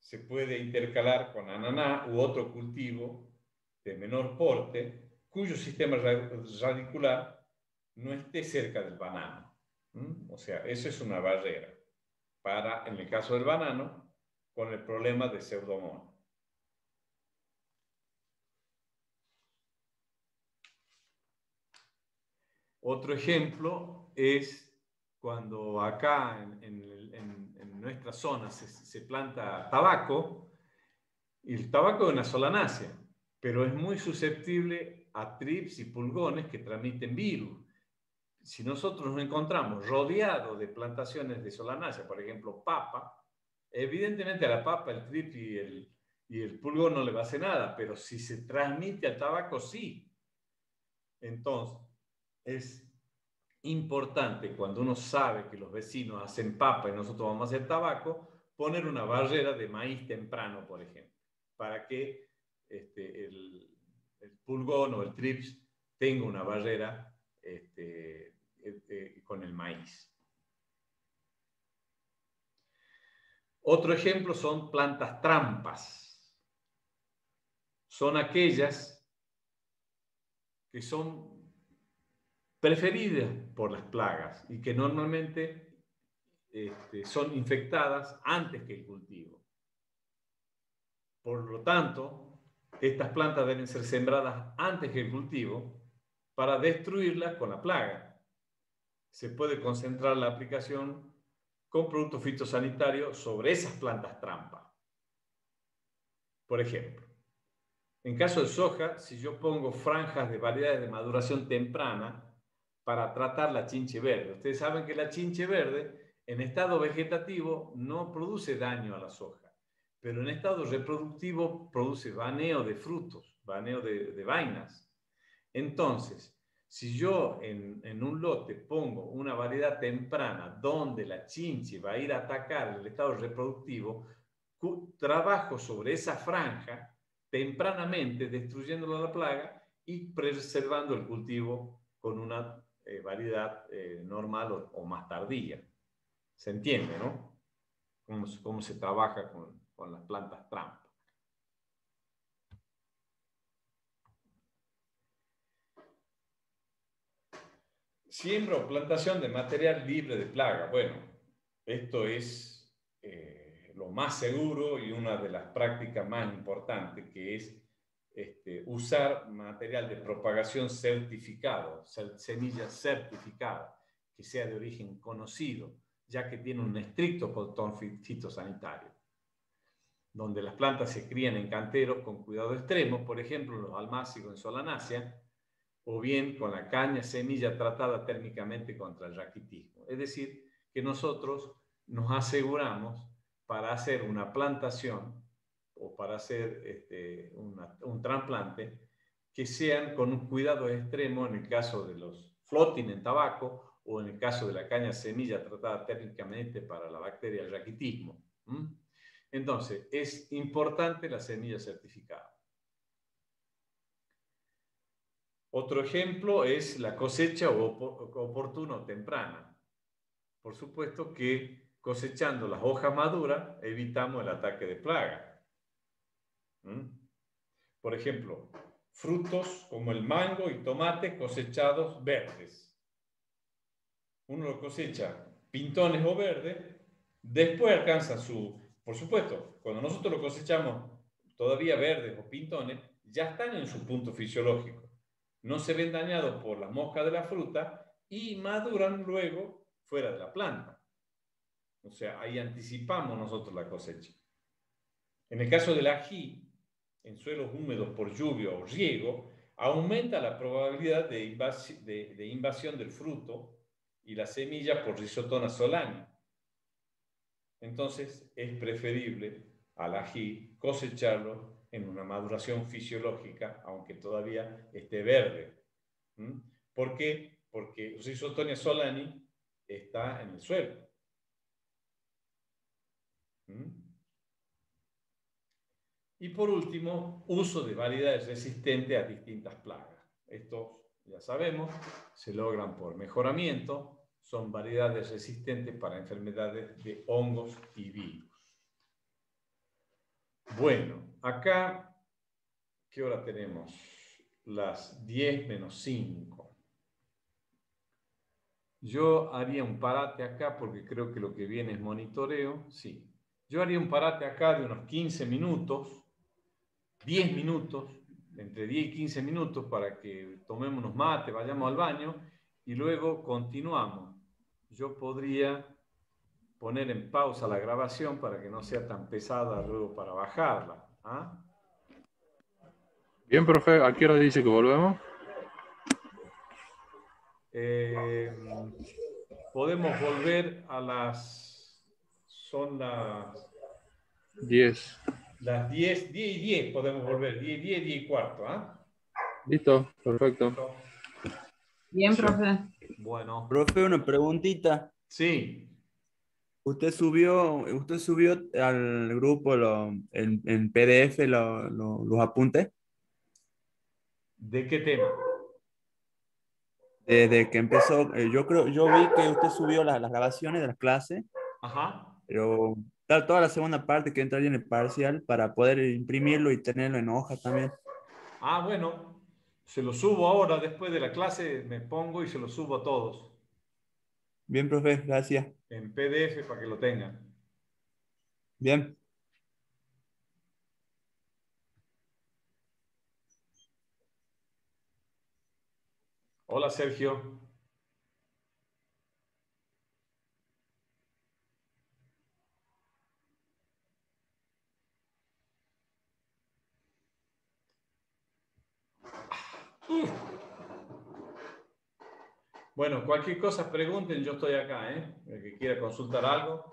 Se puede intercalar con ananá u otro cultivo de menor porte cuyo sistema radicular no esté cerca del banano. O sea, eso es una barrera para, en el caso del banano, con el problema de pseudomona. Otro ejemplo es cuando acá en nuestra zona se planta tabaco, y el tabaco es una solanácea, pero es muy susceptible a trips y pulgones que transmiten virus. Si nosotros nos encontramos rodeados de plantaciones de solanácea, por ejemplo, papa, evidentemente a la papa el trip y el pulgón no le va a hacer nada, pero si se transmite al tabaco, sí. Entonces, es importante cuando uno sabe que los vecinos hacen papa y nosotros vamos a hacer tabaco, poner una barrera de maíz temprano, por ejemplo, para que el pulgón o el trips tenga una barrera con el maíz. Otro ejemplo son plantas trampas. Son aquellas que son preferidas por las plagas y que normalmente son infectadas antes que el cultivo. Por lo tanto, estas plantas deben ser sembradas antes que el cultivo para destruirlas con la plaga. Se puede concentrar la aplicación con productos fitosanitarios sobre esas plantas trampa. Por ejemplo, en caso de soja, si yo pongo franjas de variedades de maduración temprana para tratar la chinche verde. Ustedes saben que la chinche verde en estado vegetativo no produce daño a la soja, pero en estado reproductivo produce baneo de frutos, baneo de vainas. Entonces, si yo en un lote pongo una variedad temprana donde la chinche va a ir a atacar el estado reproductivo, trabajo sobre esa franja tempranamente, destruyendo la plaga y preservando el cultivo con una variedad normal o más tardía. ¿Se entiende, no? Cómo se trabaja con las plantas trampa. Siembra o plantación de material libre de plaga. Bueno, esto es lo más seguro y una de las prácticas más importantes, que es usar material de propagación certificado, semillas certificadas, que sea de origen conocido. ya que tiene un estricto control fitosanitario, donde las plantas se crían en canteros con cuidado extremo, por ejemplo, los almácigos en Solanaceae, o bien con la caña semilla tratada térmicamente contra el raquitismo. Es decir, que nosotros nos aseguramos para hacer una plantación o para hacer un trasplante que sean con un cuidado extremo en el caso de los floating en tabaco o en el caso de la caña semilla tratada térmicamente para la bacteria del raquitismo. Entonces, es importante la semilla certificada. Otro ejemplo es la cosecha oportuna o temprana. Por supuesto que cosechando las hojas maduras evitamos el ataque de plaga. Por ejemplo, frutos como el mango y tomate cosechados verdes. Uno lo cosecha pintones o verdes, después alcanza por supuesto, cuando nosotros lo cosechamos todavía verdes o pintones, ya están en su punto fisiológico. No se ven dañados por la mosca de la fruta y maduran luego fuera de la planta. O sea, ahí anticipamos nosotros la cosecha. En el caso del ají, en suelos húmedos por lluvia o riego, aumenta la probabilidad de invasión del fruto y la semilla por Rhizotona solani. Entonces, es preferible al ají cosecharlo en una maduración fisiológica, aunque todavía esté verde. ¿Por qué? Porque Rhizotona solani está en el suelo. Y por último, uso de variedades resistentes a distintas plagas. Estos, ya sabemos, se logran por mejoramiento, son variedades resistentes para enfermedades de hongos y virus. Bueno, acá, ¿qué hora tenemos? Las 10 menos 5. Yo haría un parate acá porque creo que lo que viene es monitoreo. Sí. Yo haría un parate acá de unos 15 minutos, 10 minutos, entre 10 y 15 minutos para que tomemos unos mates, vayamos al baño y luego continuamos. Yo podría poner en pausa la grabación para que no sea tan pesada luego para bajarla. ¿Ah? Bien, profe, ¿a qué hora dice que volvemos? Podemos volver a son las 10. Las 10 y 10 podemos volver, 10 y cuarto, ¿ah? Listo, perfecto. Bien, profe. Bueno. Profe, una preguntita. Sí. ¿Usted subió al grupo en PDF los apuntes? ¿De qué tema? Desde que empezó, yo vi que usted subió las grabaciones de las clases, Ajá. pero toda la segunda parte que entraría en el parcial para poder imprimirlo y tenerlo en hoja también. Ah, bueno, se lo subo ahora, después de la clase me pongo y se lo subo a todos. Bien, profe, gracias. En PDF para que lo tengan. Bien. Hola, Sergio. Bueno, cualquier cosa pregunten, yo estoy acá, ¿eh? El que quiera consultar algo.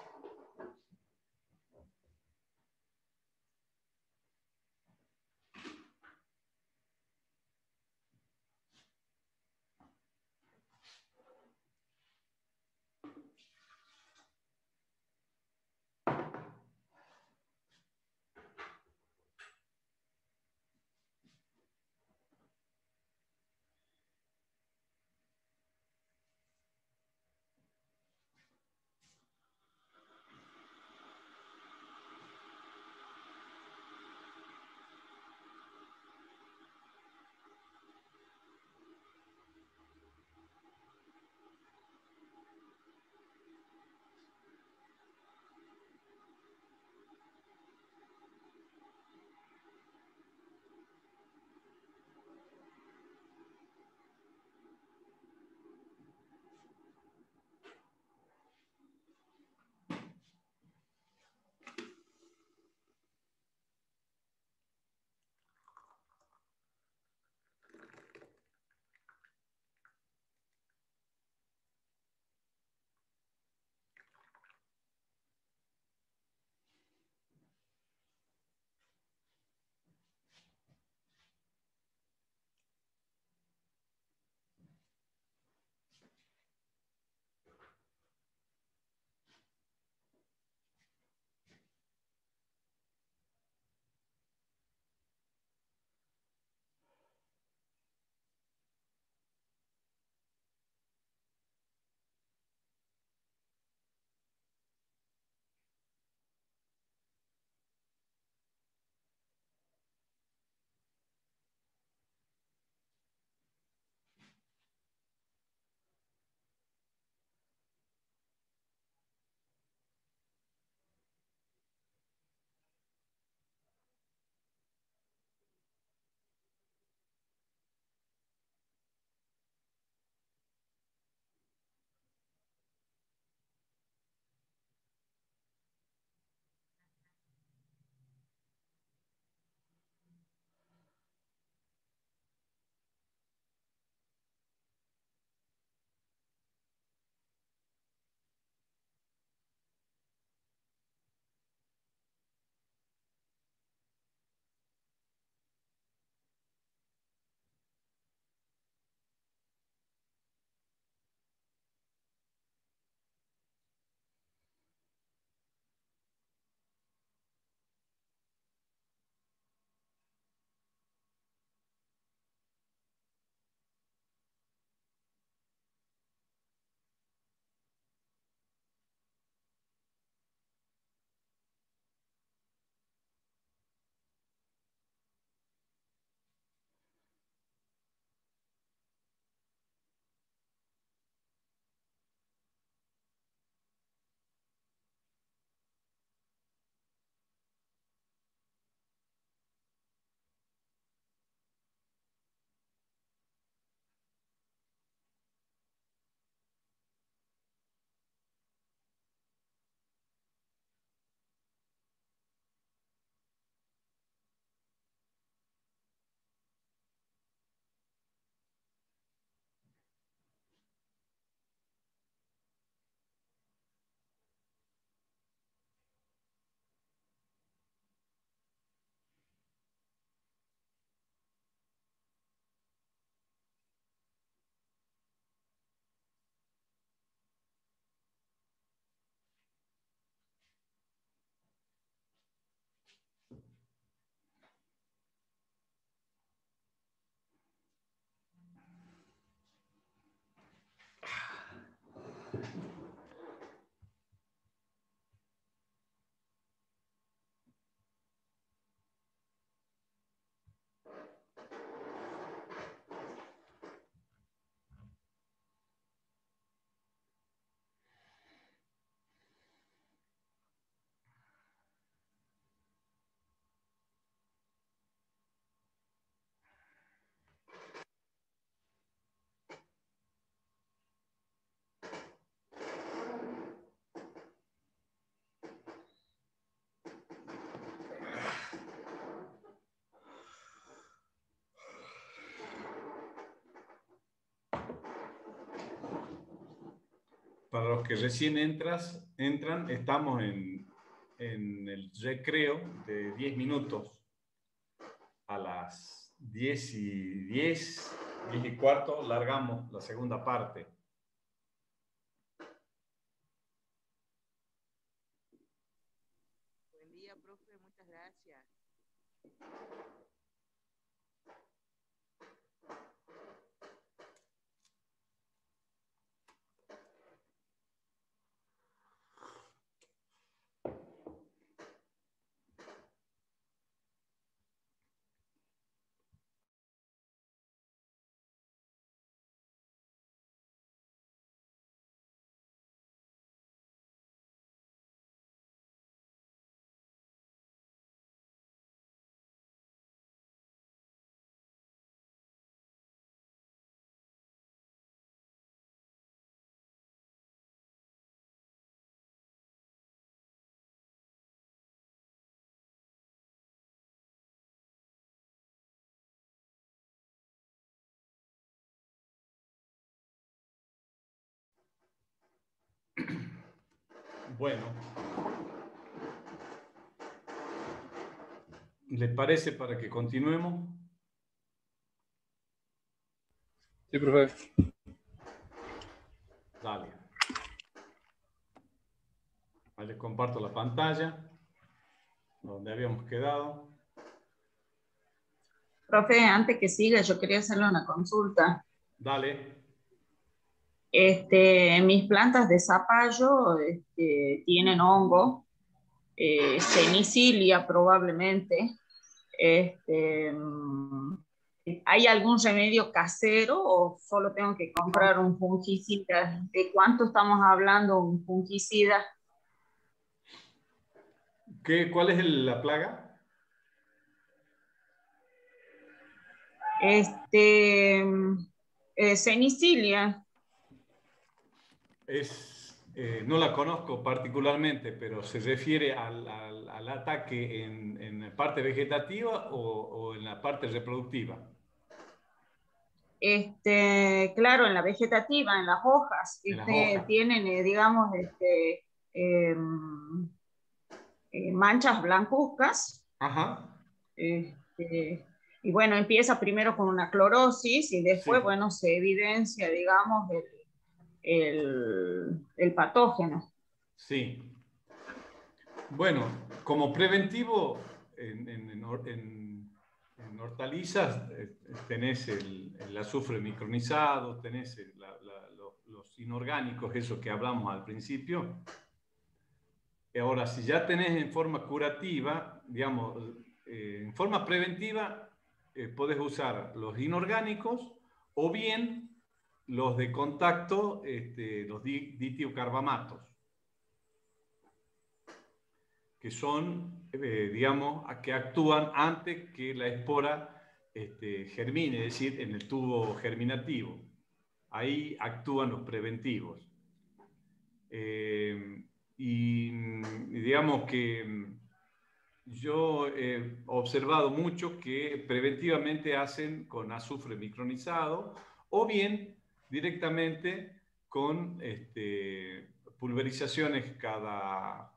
para los que recién entran, estamos en el recreo de 10 minutos. A las 10:10, 10:15, largamos la segunda parte. Buen día, profe, muchas gracias. Bueno, ¿les parece para que continuemos? Sí, profe. Dale. Ahí les comparto la pantalla donde habíamos quedado. Profe, antes que siga, yo quería hacerle una consulta. Dale. Mis plantas de zapallo tienen hongo, semicilia probablemente. ¿Hay algún remedio casero o solo tengo que comprar un fungicida? ¿De cuánto estamos hablando un fungicida? ¿Cuál es la plaga? Semicilia. No la conozco particularmente, pero ¿se refiere al ataque en la parte vegetativa o en la parte reproductiva? Claro, en la vegetativa, en las hojas, En las hojas. tienen, digamos, manchas blancuzcas. Ajá. Y bueno, empieza primero con una clorosis y después, Sí. bueno, se evidencia, digamos, el patógeno. Sí. Bueno, como preventivo, en hortalizas tenés el azufre micronizado, tenés los inorgánicos, eso que hablamos al principio. Ahora, si ya tenés en forma curativa, digamos, en forma preventiva, podés usar los inorgánicos o bien los de contacto, los ditiocarbamatos, que son, digamos, que actúan antes que la espora germine, es decir, en el tubo germinativo. Ahí actúan los preventivos. Y digamos que yo he observado mucho que preventivamente hacen con azufre micronizado o bien directamente con pulverizaciones cada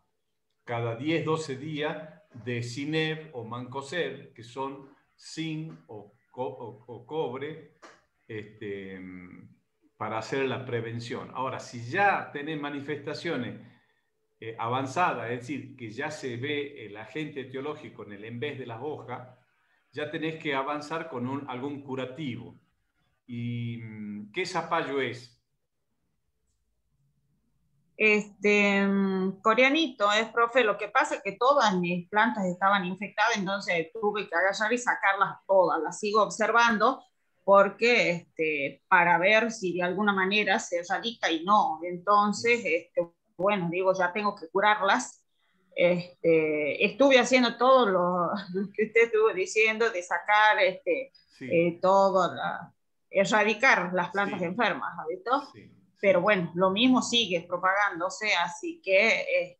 10, 12 días de Zineb o Mancozeb, que son zinc o cobre, para hacer la prevención. Ahora, si ya tenés manifestaciones avanzadas, es decir, que ya se ve el agente etiológico en el en vez de las hojas, ya tenés que avanzar con algún curativo. ¿Y qué zapallo es? Coreanito es, profe. Lo que pasa es que todas mis plantas estaban infectadas, entonces tuve que agarrar y sacarlas todas. Las sigo observando porque para ver si de alguna manera se erradica y no. Entonces, bueno, digo, ya tengo que curarlas. Estuve haciendo todo lo que usted estuvo diciendo de sacar Sí. todo, erradicar las plantas Sí. enfermas, ¿ha visto? Sí. Pero bueno, lo mismo sigue propagándose, así que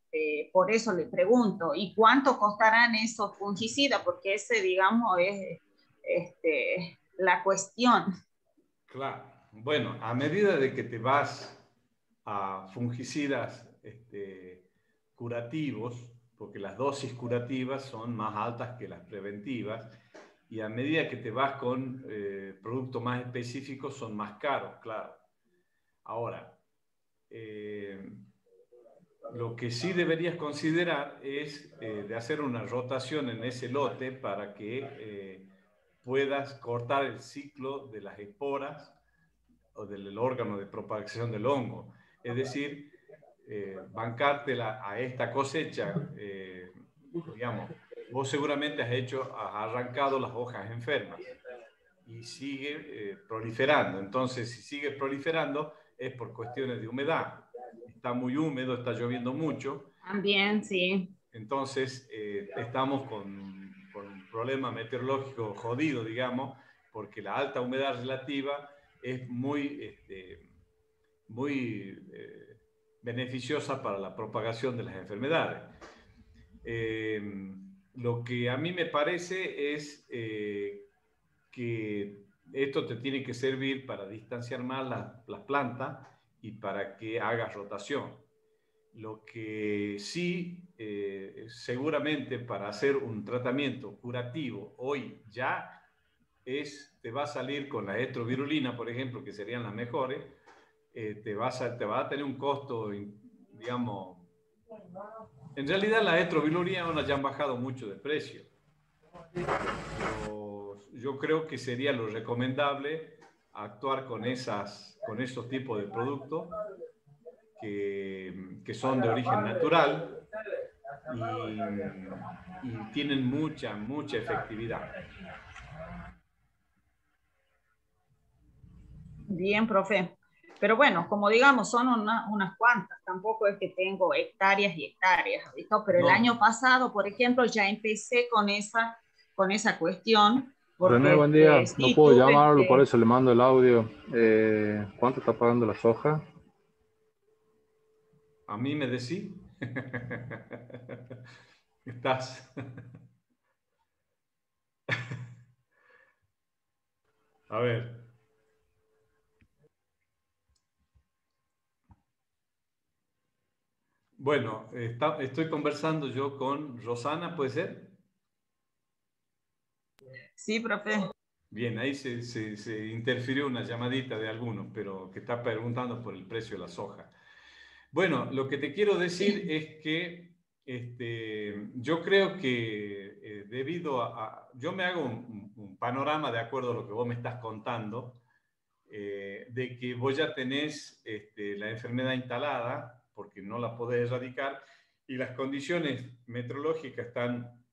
por eso le pregunto, ¿y cuánto costarán esos fungicidas? Porque ese, digamos, es la cuestión. Claro. Bueno, a medida de que te vas a fungicidas curativos, porque las dosis curativas son más altas que las preventivas, y a medida que te vas con productos más específicos son más caros, claro. Ahora, lo que sí deberías considerar es de hacer una rotación en ese lote para que puedas cortar el ciclo de las esporas o del órgano de propagación del hongo. Es decir, bancártela a esta cosecha, digamos, vos seguramente has arrancado las hojas enfermas y sigue proliferando. Entonces, si sigue proliferando es por cuestiones de humedad. Está muy húmedo, está lloviendo mucho. También, sí. Entonces, estamos con un problema meteorológico jodido, digamos, porque la alta humedad relativa es muy beneficiosa para la propagación de las enfermedades. Lo que a mí me parece es que esto te tiene que servir para distanciar más las plantas y para que hagas rotación. Lo que sí, seguramente para hacer un tratamiento curativo hoy ya te va a salir con la estrovirulina, por ejemplo, que serían las mejores, te va a tener un costo, digamos, en realidad la estrovirulina ya han bajado mucho de precio. Yo creo que sería lo recomendable actuar con esos tipos de productos que son de origen natural y tienen mucha efectividad. Bien, profe. Pero bueno, como digamos, son unas cuantas, tampoco es que tengo hectáreas y hectáreas, ¿visto? Pero No. el año pasado, por ejemplo, ya empecé con esa cuestión. Porque, René, buen día. sí, No puedo llamarlo, por eso le mando el audio. ¿Cuánto está pagando la soja? A mí me decís. Estás. A ver. Bueno, estoy conversando yo con Rosana, ¿puede ser? Sí, profe. Bien, ahí se interfirió una llamadita de algunos, pero que está preguntando por el precio de la soja. Bueno, lo que te quiero decir es que yo creo que yo me hago un panorama de acuerdo a lo que vos me estás contando, de que vos ya tenés la enfermedad instalada porque no la podés erradicar y las condiciones meteorológicas están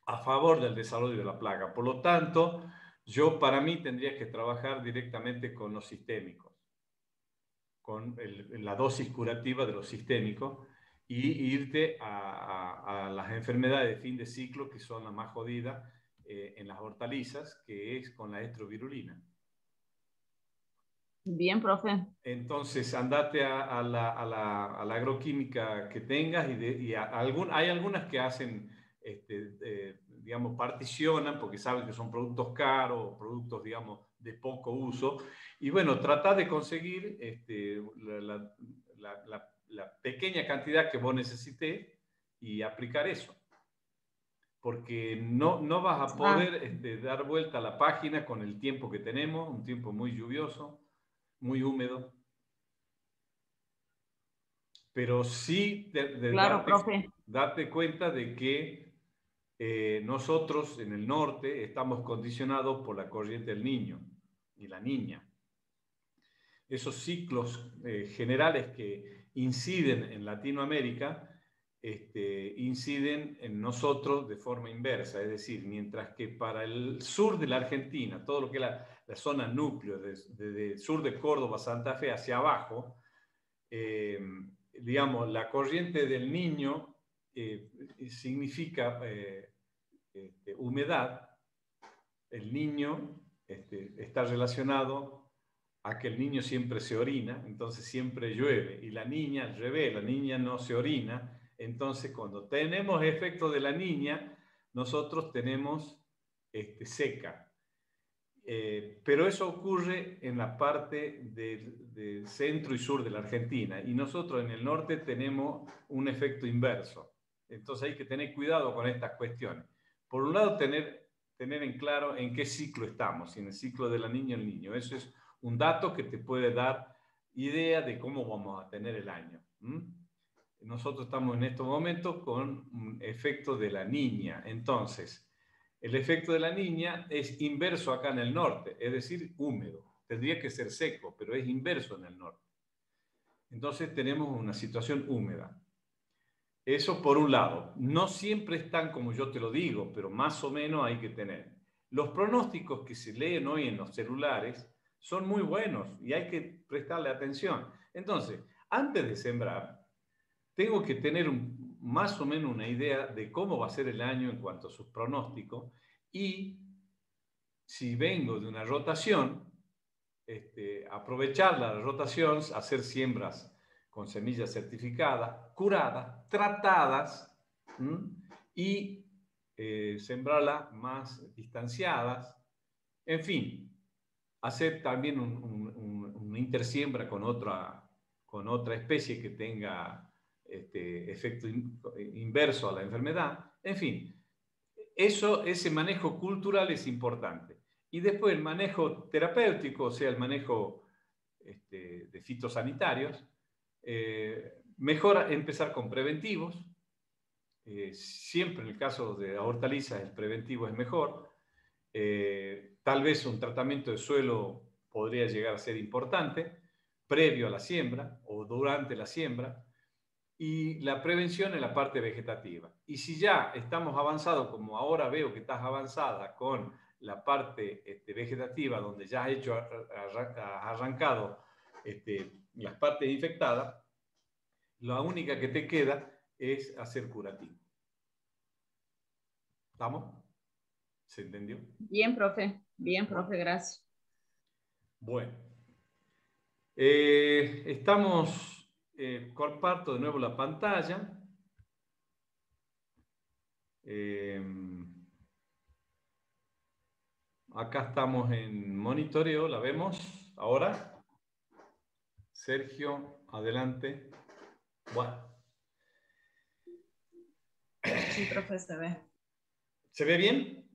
a favor del desarrollo de la plaga. Por lo tanto, para mí tendrías que trabajar directamente con los sistémicos, con la dosis curativa de los sistémicos y irte a las enfermedades de fin de ciclo que son las más jodidas en las hortalizas, que es con la estrovirulina. Bien, profe. Entonces, andate a la agroquímica que tengas hay algunas que hacen, digamos, particionan porque saben que son productos caros, productos, digamos, de poco uso. Y bueno, trata de conseguir la pequeña cantidad que vos necesites y aplicar eso. Porque no vas a poder dar vuelta a la página con el tiempo que tenemos, un tiempo muy lluvioso, muy húmedo, pero sí Claro, profe. date cuenta de que nosotros en el norte estamos condicionados por la corriente del Niño y la Niña. Esos ciclos generales que inciden en Latinoamérica inciden en nosotros de forma inversa, es decir, mientras que para el sur de la Argentina, todo lo que es la zona núcleo, desde el sur de Córdoba, Santa Fe hacia abajo, digamos, la corriente del Niño significa humedad. El Niño está relacionado a que el niño siempre se orina, entonces siempre llueve, y la niña al revés, la niña no se orina. Entonces, cuando tenemos efecto de la niña, nosotros tenemos seca. Pero eso ocurre en la parte del centro y sur de la Argentina, y nosotros en el norte tenemos un efecto inverso. Entonces hay que tener cuidado con estas cuestiones. Por un lado, tener en claro en qué ciclo estamos, si en el ciclo de la niña o el niño. Eso es un dato que te puede dar idea de cómo vamos a tener el año. Nosotros estamos en estos momentos con un efecto de la niña. Entonces, el efecto de la niña es inverso acá en el norte, es decir, húmedo. Tendría que ser seco, pero es inverso en el norte. Entonces tenemos una situación húmeda. Eso por un lado. No siempre están como yo te lo digo, pero más o menos hay que tener. Los pronósticos que se leen hoy en los celulares son muy buenos y hay que prestarle atención. Entonces, antes de sembrar, tengo que tener más o menos una idea de cómo va a ser el año en cuanto a sus pronósticos, y si vengo de una rotación, aprovechar la rotación, hacer siembras con semillas certificadas, curadas, tratadas, y sembrarlas más distanciadas. En fin, hacer también una intersiembra con otra especie que tenga efecto inverso a la enfermedad. En fin, ese manejo cultural es importante. Y después el manejo terapéutico, o sea, el manejo de fitosanitarios, mejor empezar con preventivos. Siempre en el caso de hortalizas el preventivo es mejor. Tal vez un tratamiento de suelo podría llegar a ser importante previo a la siembra o durante la siembra, y la prevención en la parte vegetativa. Y si ya estamos avanzados, como ahora veo que estás avanzada con la parte vegetativa, donde ya has arrancado las partes infectadas, la única que te queda es hacer curativo. ¿Estamos? ¿Se entendió? Bien, profe, gracias. Bueno, comparto de nuevo la pantalla. Acá estamos en monitoreo, ¿la vemos ahora? Sergio, adelante. Bueno. Sí, profe, se ve. ¿Se ve bien?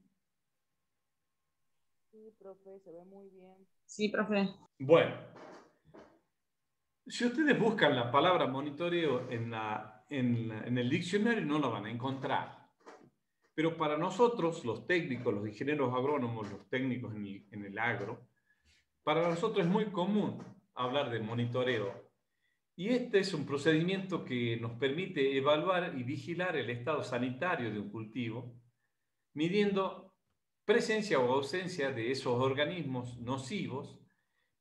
Sí, profe, se ve muy bien. Sí, profe. Bueno, si ustedes buscan la palabra monitoreo en el diccionario, no la van a encontrar. Pero para nosotros, los técnicos, los ingenieros agrónomos, los técnicos en el agro, para nosotros es muy común hablar de monitoreo. Y este es un procedimiento que nos permite evaluar y vigilar el estado sanitario de un cultivo, midiendo presencia o ausencia de esos organismos nocivos,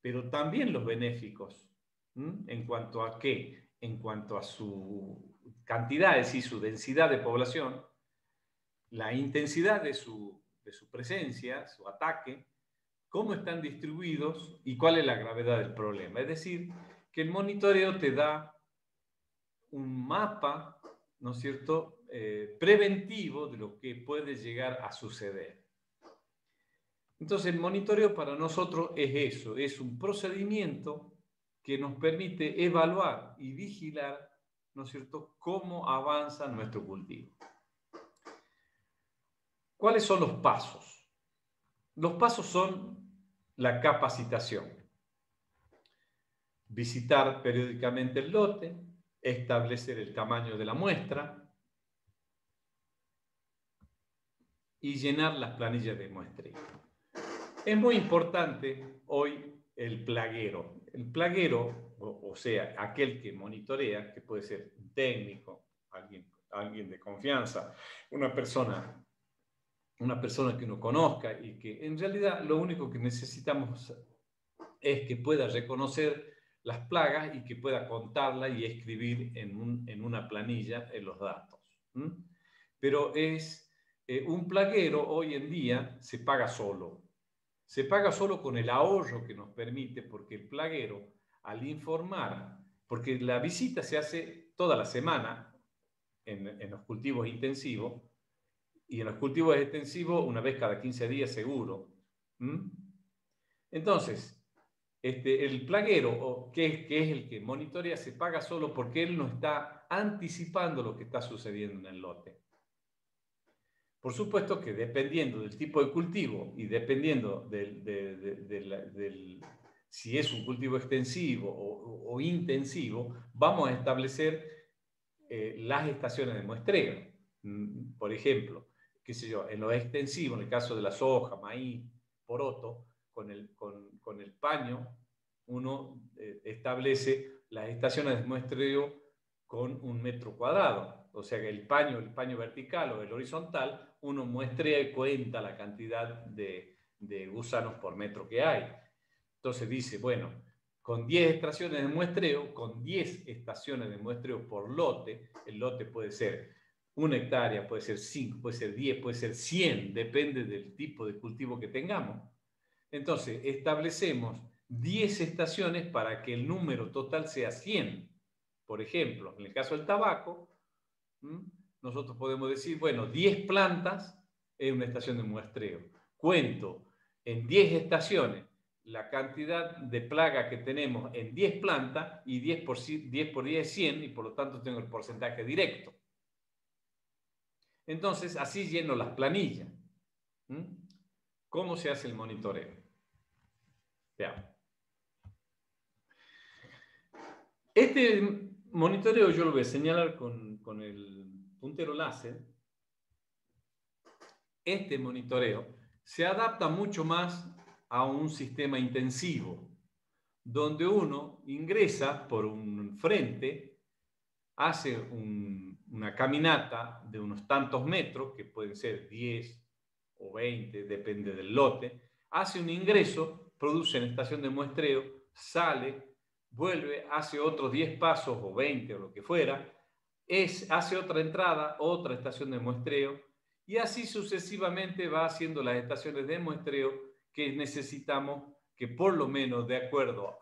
pero también los benéficos. ¿En cuanto a qué? En cuanto a su cantidad, es decir, su densidad de población, la intensidad de su presencia, su ataque, cómo están distribuidos y cuál es la gravedad del problema. Es decir, que el monitoreo te da un mapa, ¿no es cierto?, preventivo de lo que puede llegar a suceder. Entonces, el monitoreo para nosotros es eso, es un procedimiento que nos permite evaluar y vigilar, ¿no es cierto?, cómo avanza nuestro cultivo. ¿Cuáles son los pasos? Los pasos son la capacitación. Visitar periódicamente el lote, establecer el tamaño de la muestra y llenar las planillas de muestreo. Es muy importante hoy el plaguero. El plaguero, o sea, aquel que monitorea, que puede ser un técnico, alguien de confianza, una persona que uno conozca, y que en realidad lo único que necesitamos es que pueda reconocer las plagas y que pueda contarlas y escribir en una planilla los datos. Pero un plaguero hoy en día se paga solo. Se paga solo con el ahorro que nos permite, porque el plaguero, al informar, porque la visita se hace toda la semana en los cultivos intensivos, y en los cultivos extensivos una vez cada 15 días seguro. Entonces, el plaguero, que es el que monitorea, se paga solo porque él no está anticipando lo que está sucediendo en el lote. Por supuesto que dependiendo del tipo de cultivo y dependiendo si es un cultivo extensivo o intensivo, vamos a establecer las estaciones de muestreo. Por ejemplo, qué sé yo, en lo extensivo, en el caso de la soja, maíz, poroto, con el paño, uno establece las estaciones de muestreo con 1 metro cuadrado. O sea que el paño vertical o el horizontal, uno muestrea y cuenta la cantidad de gusanos por metro que hay. Entonces dice, bueno, con 10 estaciones de muestreo, con 10 estaciones de muestreo por lote, el lote puede ser 1 hectárea, puede ser 5, puede ser 10, puede ser 100, depende del tipo de cultivo que tengamos. Entonces, establecemos 10 estaciones para que el número total sea 100. Por ejemplo, en el caso del tabaco, nosotros podemos decir, bueno, 10 plantas es una estación de muestreo. Cuento en 10 estaciones la cantidad de plaga que tenemos en 10 plantas y 10 por 10 es 100 y por lo tanto tengo el porcentaje directo. Entonces, así lleno las planillas. ¿Cómo se hace el monitoreo? Veamos. Este monitoreo yo lo voy a señalar con el puntero láser. Este monitoreo se adapta mucho más a un sistema intensivo, donde uno ingresa por un frente, hace una caminata de unos tantos metros, que pueden ser 10 o 20, depende del lote, hace un ingreso, produce en estación de muestreo, sale, vuelve, hace otros 10 pasos o 20 o lo que fuera, hace otra entrada, otra estación de muestreo, y así sucesivamente va haciendo las estaciones de muestreo que necesitamos, que por lo menos de acuerdo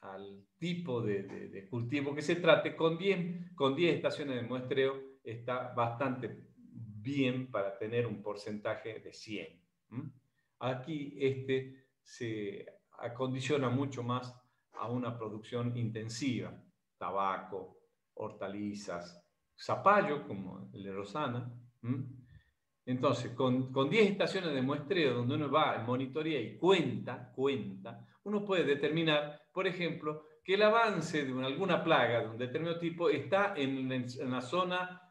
al tipo de cultivo que se trate, con 10 estaciones de muestreo está bastante bien para tener un porcentaje de 100. Aquí se acondiciona mucho más a una producción intensiva, tabaco, hortalizas, zapallo como el de Rosana. Entonces, con 10 estaciones de muestreo donde uno va, monitorea y cuenta, uno puede determinar, por ejemplo, que el avance de alguna plaga de un determinado tipo está en la zona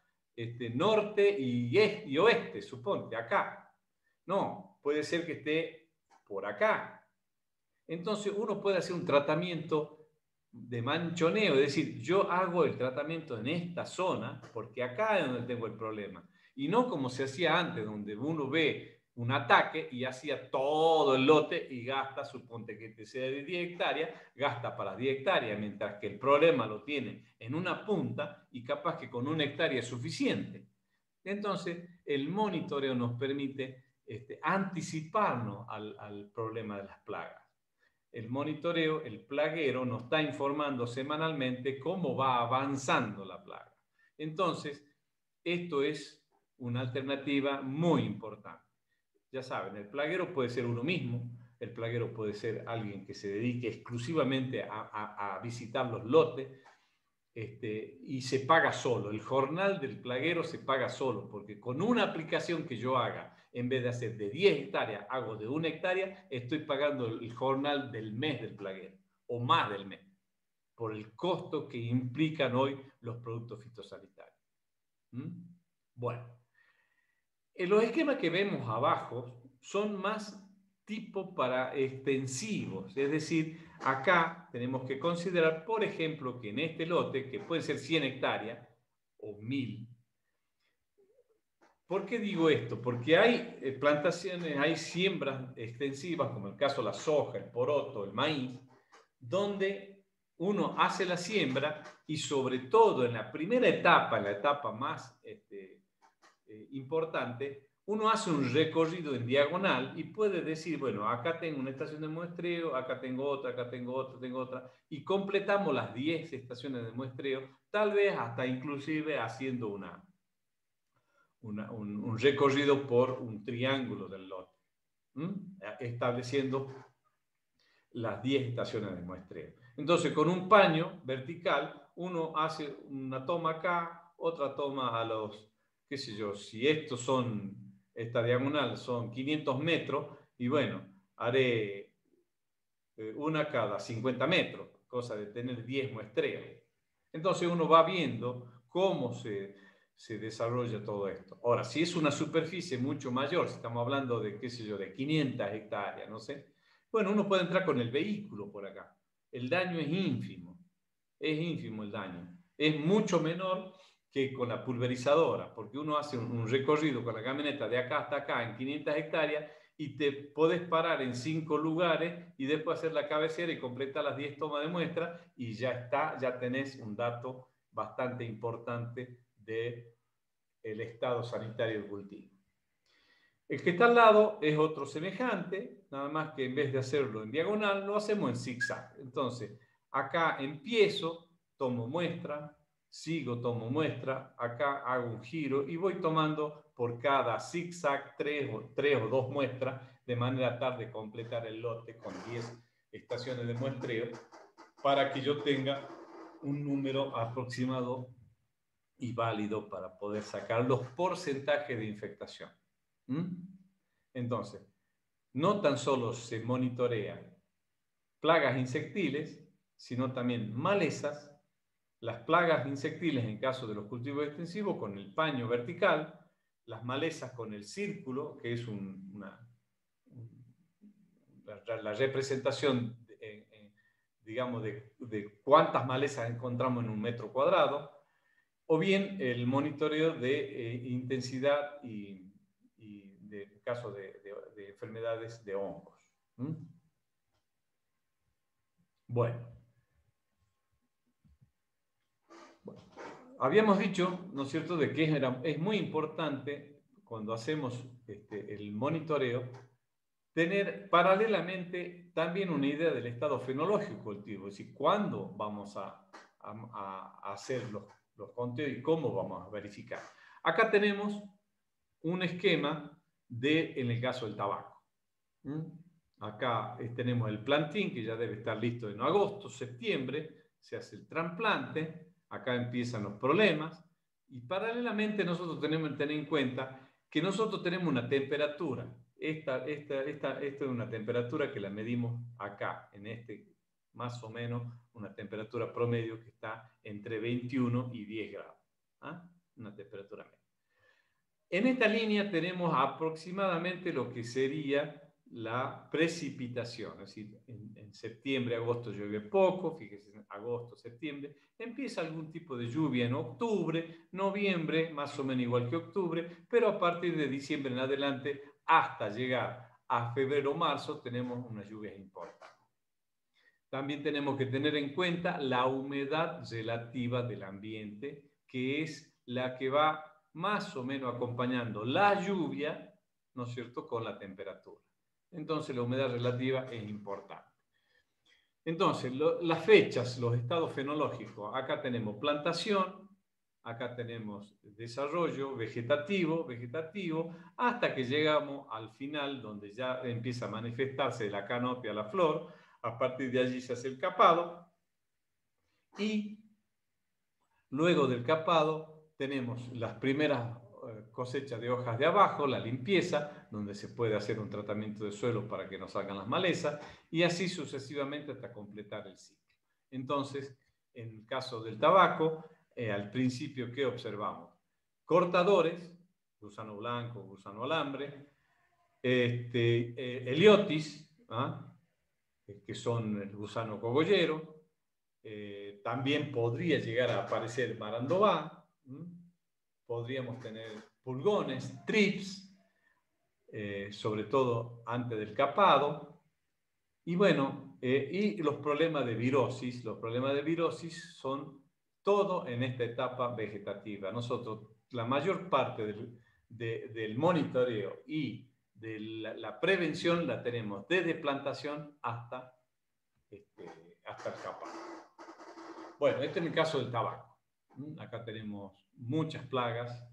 norte y oeste, suponte, acá. No, puede ser que esté por acá. Entonces, uno puede hacer un tratamiento de manchoneo, es decir, yo hago el tratamiento en esta zona porque acá es donde tengo el problema. Y no como se hacía antes, donde uno ve un ataque y hacía todo el lote y gasta, suponte que te sea de 10 hectáreas, gasta para 10 hectáreas, mientras que el problema lo tiene en una punta y capaz que con 1 hectárea es suficiente. Entonces, el monitoreo nos permite anticiparnos al problema de las plagas. El monitoreo, el plaguero, nos está informando semanalmente cómo va avanzando la plaga. Entonces, esto es una alternativa muy importante. Ya saben, el plaguero puede ser uno mismo, el plaguero puede ser alguien que se dedique exclusivamente a visitar los lotes, y se paga solo. El jornal del plaguero se paga solo, porque con una aplicación que yo haga, en vez de hacer de 10 hectáreas, hago de 1 hectárea, estoy pagando el jornal del mes del plaguero, o más del mes, por el costo que implican hoy los productos fitosanitarios. Bueno, los esquemas que vemos abajo son más tipo para extensivos, es decir, acá tenemos que considerar, por ejemplo, que en este lote, que puede ser 100 hectáreas o 1000, ¿por qué digo esto? Porque hay plantaciones, hay siembras extensivas, como el caso de la soja, el poroto, el maíz, donde uno hace la siembra y sobre todo en la primera etapa, en la etapa más importante, uno hace un recorrido en diagonal y puede decir, bueno, acá tengo una estación de muestreo, acá tengo otra, acá tengo otra, tengo otra, y completamos las 10 estaciones de muestreo, tal vez hasta inclusive haciendo un recorrido por un triángulo del lote. estableciendo las 10 estaciones de muestreo. Entonces, con un paño vertical, uno hace una toma acá, otra toma a los, qué sé yo, si esta diagonal son 500 metros, y bueno, haré una cada 50 metros, cosa de tener 10 muestreos. Entonces uno va viendo cómo se desarrolla todo esto. Ahora, si es una superficie mucho mayor, si estamos hablando de, qué sé yo, de 500 hectáreas, no sé, bueno, uno puede entrar con el vehículo por acá. El daño es ínfimo el daño. Es mucho menor que con la pulverizadora, porque uno hace un recorrido con la camioneta de acá hasta acá en 500 hectáreas y te podés parar en 5 lugares y después hacer la cabecera y completar las 10 tomas de muestra y ya está, ya tenés un dato bastante importante del estado sanitario del cultivo. El que está al lado es otro semejante, nada más que en vez de hacerlo en diagonal, lo hacemos en zigzag. Entonces, acá empiezo, tomo muestra, sigo, tomo muestra, acá hago un giro y voy tomando por cada zigzag 3 o 2 muestras, de manera tal de completar el lote con 10 estaciones de muestreo, para que yo tenga un número aproximado y válido para poder sacar los porcentajes de infectación. Entonces, no tan solo se monitorean plagas insectiles, sino también malezas, las plagas insectiles en caso de los cultivos extensivos con el paño vertical, las malezas con el círculo, que es la representación, digamos, de cuántas malezas encontramos en un metro cuadrado, o bien el monitoreo de intensidad y de caso de enfermedades de hongos. Bueno, habíamos dicho, ¿no es cierto?, de que es muy importante cuando hacemos el monitoreo tener paralelamente también una idea del estado fenológico del cultivo, es decir, cuándo vamos a hacer los conteos y cómo vamos a verificar. Acá tenemos un esquema en el caso del tabaco. Acá tenemos el plantín, que ya debe estar listo en agosto, septiembre, se hace el trasplante, acá empiezan los problemas, y paralelamente nosotros tenemos que tener en cuenta que nosotros tenemos una temperatura. Esta es una temperatura que la medimos acá, más o menos una temperatura promedio que está entre 21 y 10 grados. Una temperatura media. En esta línea tenemos aproximadamente lo que sería la precipitación, es decir, en septiembre, agosto llueve poco, fíjese, en agosto, septiembre, empieza algún tipo de lluvia en octubre, noviembre, más o menos igual que octubre, pero a partir de diciembre en adelante, hasta llegar a febrero o marzo, tenemos unas lluvias importantes. También tenemos que tener en cuenta la humedad relativa del ambiente, que es la que va más o menos acompañando la lluvia, ¿no es cierto?, con la temperatura. Entonces la humedad relativa es importante. Entonces, las fechas, los estados fenológicos, acá tenemos plantación, acá tenemos desarrollo vegetativo, hasta que llegamos al final, donde ya empieza a manifestarse la canopia, la flor. A partir de allí se hace el capado, y luego del capado tenemos las primeras cosechas de hojas de abajo, la limpieza, donde se puede hacer un tratamiento de suelo para que no salgan las malezas, y así sucesivamente hasta completar el ciclo. Entonces, en el caso del tabaco, al principio, ¿qué observamos? Cortadores, gusano blanco, gusano alambre, heliotis, que son el gusano cogollero. También podría llegar a aparecer marandobá. Podríamos tener pulgones, trips, sobre todo antes del capado. Y bueno, y los problemas de virosis. Los problemas de virosis son todo en esta etapa vegetativa. Nosotros, la mayor parte del monitoreo y de la prevención la tenemos desde plantación hasta el capado. Bueno, este es el caso del tabaco. Acá tenemos muchas plagas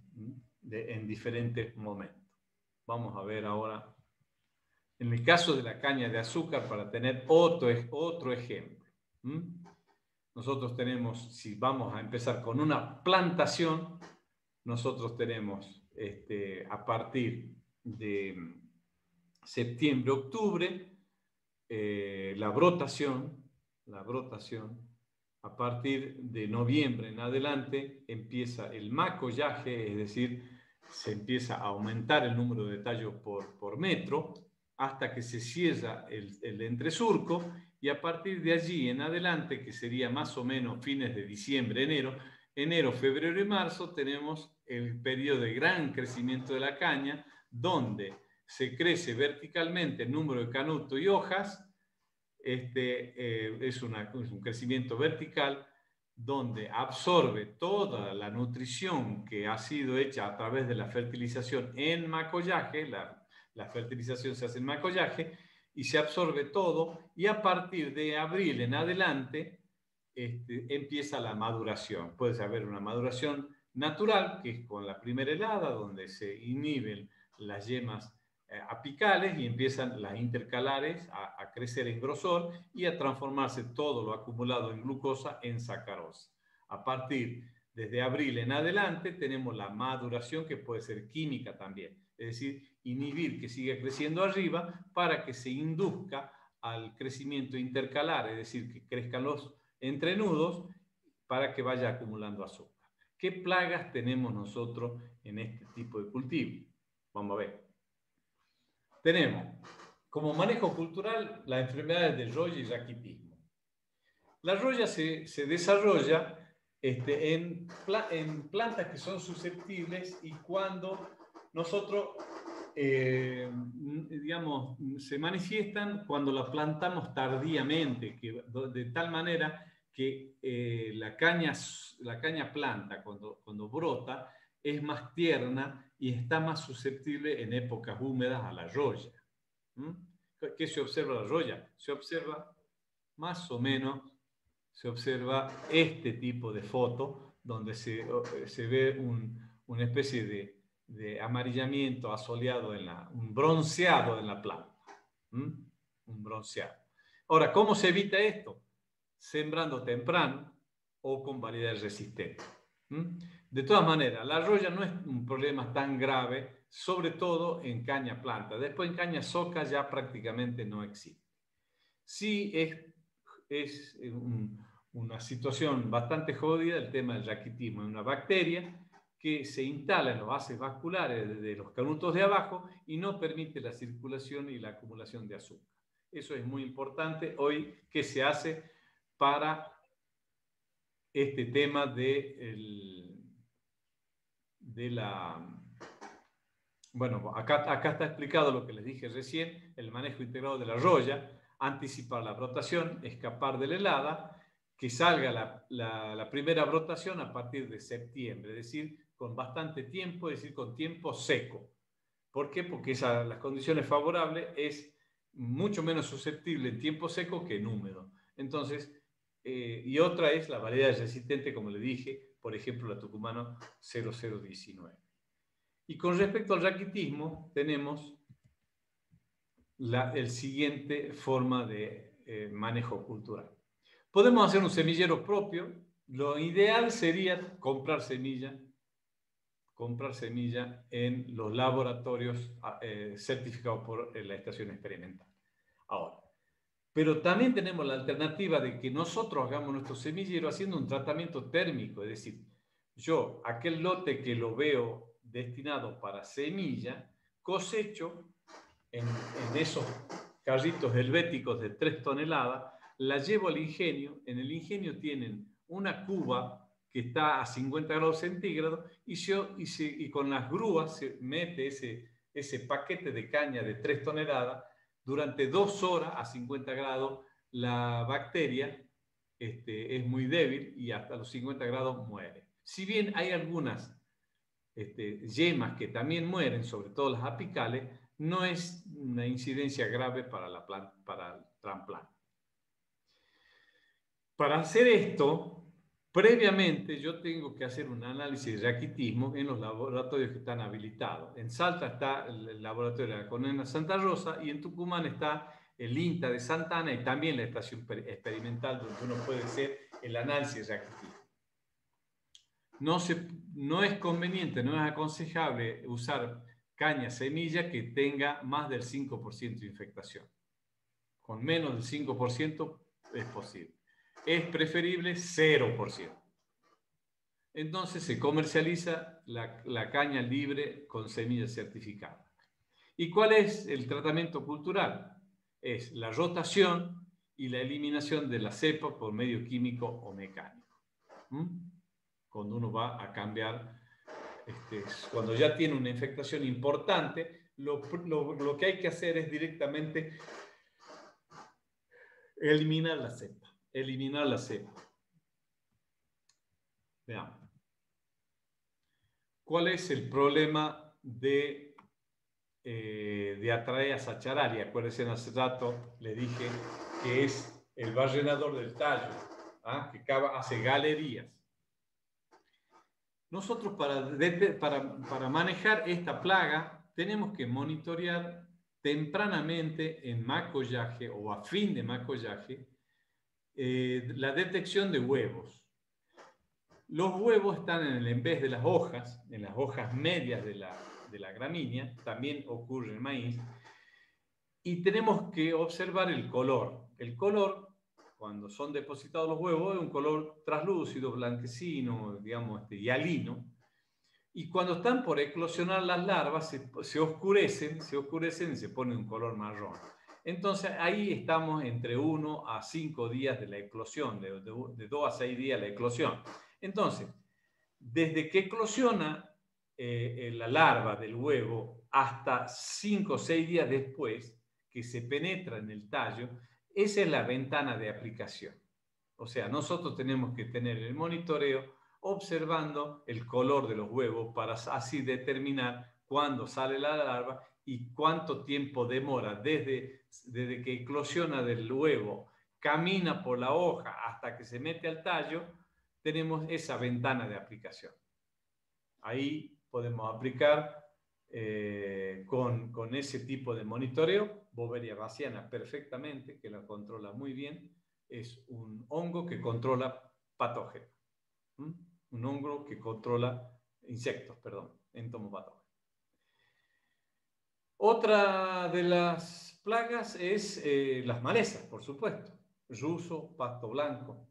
en diferentes momentos. Vamos a ver ahora En el caso de la caña de azúcar, para tener otro ejemplo, nosotros tenemos, si vamos a empezar con una plantación, nosotros tenemos a partir de septiembre, octubre, la brotación, a partir de noviembre en adelante empieza el macollaje, es decir, se empieza a aumentar el número de tallos por metro, hasta que se cierra el entresurco, y a partir de allí en adelante, que sería más o menos fines de diciembre, enero, febrero y marzo, tenemos el periodo de gran crecimiento de la caña, donde se crece verticalmente el número de canuto y hojas. Es un crecimiento vertical donde absorbe toda la nutrición que ha sido hecha a través de la fertilización en macollaje. La fertilización se hace en macollaje y se absorbe todo, y a partir de abril en adelante empieza la maduración. Puede haber una maduración natural, que es con la primera helada, donde se inhiben las yemas apicales y empiezan las intercalares a crecer en grosor y a transformarse todo lo acumulado en glucosa en sacarosa. A partir desde abril en adelante tenemos la maduración, que puede ser química también, es decir, inhibir que siga creciendo arriba para que se induzca al crecimiento intercalar, es decir, que crezcan los entrenudos para que vaya acumulando azúcar. ¿Qué plagas tenemos nosotros en este tipo de cultivo? Vamos a ver. Tenemos como manejo cultural las enfermedades de roya y raquitismo. La roya se desarrolla en plantas que son susceptibles, y cuando nosotros, digamos, se manifiestan cuando la plantamos tardíamente, de tal manera que la caña planta, cuando brota, es más tierna y está más susceptible en épocas húmedas a la roya. ¿Qué se observa la roya? Se observa más o menos, se observa este tipo de foto, donde se ve una especie de amarillamiento asoleado, un bronceado en la planta. Un bronceado. Ahora, ¿cómo se evita esto? Sembrando temprano o con variedades resistentes. De todas maneras, la roya no es un problema tan grave, sobre todo en caña planta. Después en caña soca ya prácticamente no existe. Sí es una situación bastante jodida el tema del raquitismo. Es una bacteria que se instala en los vasos vasculares de los canutos de abajo y no permite la circulación y la acumulación de azúcar. Eso es muy importante hoy. ¿Qué se hace para este tema bueno, acá está explicado lo que les dije recién, el manejo integrado de la roya: anticipar la brotación, escapar de la helada, que salga la primera brotación a partir de septiembre, es decir, con bastante tiempo, es decir, con tiempo seco. ¿Por qué? Porque las condiciones favorables es mucho menos susceptible en tiempo seco que en húmedo. Entonces, y otra es la variedad resistente, como le dije, por ejemplo, la tucumano 0019. Y con respecto al raquitismo, tenemos el siguiente forma de manejo cultural. Podemos hacer un semillero propio. Lo ideal sería comprar semilla en los laboratorios certificados por la estación experimental. Ahora, pero también tenemos la alternativa de que nosotros hagamos nuestro semillero haciendo un tratamiento térmico, es decir, yo aquel lote que lo veo destinado para semilla, cosecho en esos carritos helvéticos de 3 toneladas, la llevo al ingenio. En el ingenio tienen una cuba que está a 50 grados centígrados y con las grúas se mete ese paquete de caña de 3 toneladas. Durante 2 horas a 50 grados la bacteria es muy débil y hasta los 50 grados muere. Si bien hay algunas yemas que también mueren, sobre todo las apicales, no es una incidencia grave para el trasplante. Para hacer esto, Previamente yo tengo que hacer un análisis de raquitismo en los laboratorios que están habilitados. En Salta está el laboratorio de la Colmena Santa Rosa y en Tucumán está el INTA de Santa Ana y también la estación experimental donde uno puede hacer el análisis de raquitismo. No es conveniente, no es aconsejable usar caña semilla que tenga más del 5% de infectación. Con menos del 5% es posible. Es preferible 0%. Entonces se comercializa la caña libre con semilla certificada. ¿Y cuál es el tratamiento cultural? Es la rotación y la eliminación de la cepa por medio químico o mecánico. Cuando uno va a cambiar, cuando ya tiene una infectación importante, lo que hay que hacer es directamente eliminar la cepa. Eliminar la cepa. Veamos. ¿Cuál es el problema de Diatraea sacchararia? Acuérdense, hace rato le dije que es el barrenador del tallo, que hace galerías. Nosotros para manejar esta plaga tenemos que monitorear tempranamente en macollaje o a fin de macollaje la detección de huevos. Los huevos están en vez de las hojas, en las hojas medias de la gramínea, también ocurre en el maíz, y tenemos que observar el color. El color, cuando son depositados los huevos, es un color translúcido, blanquecino, digamos, hialino, y cuando están por eclosionar las larvas, se oscurecen y se pone un color marrón. Entonces ahí estamos entre 1 a 5 días de la eclosión, de 2 a 6 días de la eclosión. Entonces, desde que eclosiona la larva del huevo hasta 5 o 6 días después, que se penetra en el tallo, esa es la ventana de aplicación. O sea, nosotros tenemos que tener el monitoreo observando el color de los huevos para así determinar cuándo sale la larva y cuánto tiempo demora desde que eclosiona del huevo, camina por la hoja hasta que se mete al tallo. Tenemos esa ventana de aplicación. Ahí podemos aplicar con ese tipo de monitoreo, Boveria bassiana perfectamente, que la controla muy bien. Es un hongo que controla patógenos. Un hongo que controla insectos, entomopatógenos. Otra de las plagas es las malezas, por supuesto. Ruso, pasto blanco.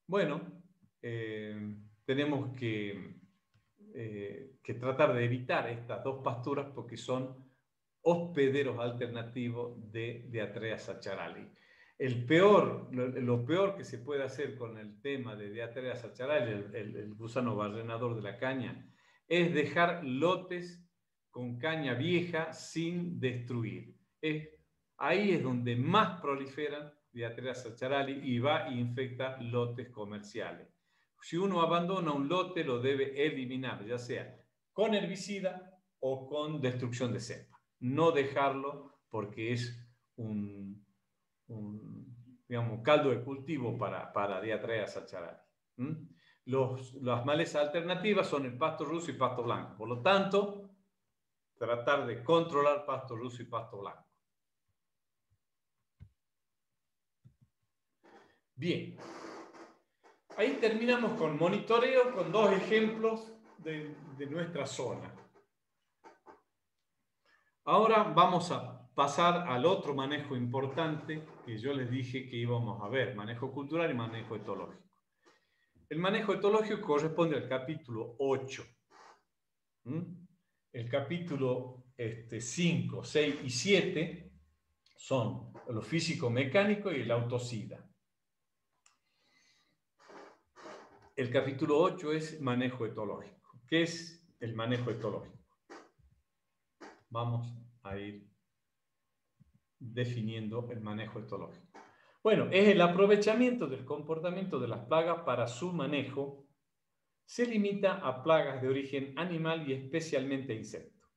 Bueno, tenemos que tratar de evitar estas dos pasturas porque son hospederos alternativos de Diatraea saccharalia. Lo peor que se puede hacer con el tema de Diatraea saccharalia, el gusano barrenador de la caña, es dejar lotes con caña vieja sin destruir. Ahí es donde más proliferan Diatraea saccharalia y va e infecta lotes comerciales. Si uno abandona un lote, lo debe eliminar, ya sea con herbicida o con destrucción de cepa. No dejarlo porque es un caldo de cultivo para Diatraea saccharalia. Las malezas alternativas son el pasto ruso y pasto blanco. Por lo tanto, tratar de controlar pasto ruso y pasto blanco. Bien. Ahí terminamos con monitoreo, con dos ejemplos de nuestra zona. Ahora vamos a pasar al otro manejo importante que yo les dije que íbamos a ver, manejo cultural y manejo etológico. El manejo etológico corresponde al capítulo 8. El capítulo 5, 6 y 7 son lo físico-mecánico y el autocida. El capítulo 8 es manejo etológico. ¿Qué es el manejo etológico? Vamos a ir definiendo el manejo etológico. Bueno, es el aprovechamiento del comportamiento de las plagas para su manejo. Se limita a plagas de origen animal y especialmente a insectos.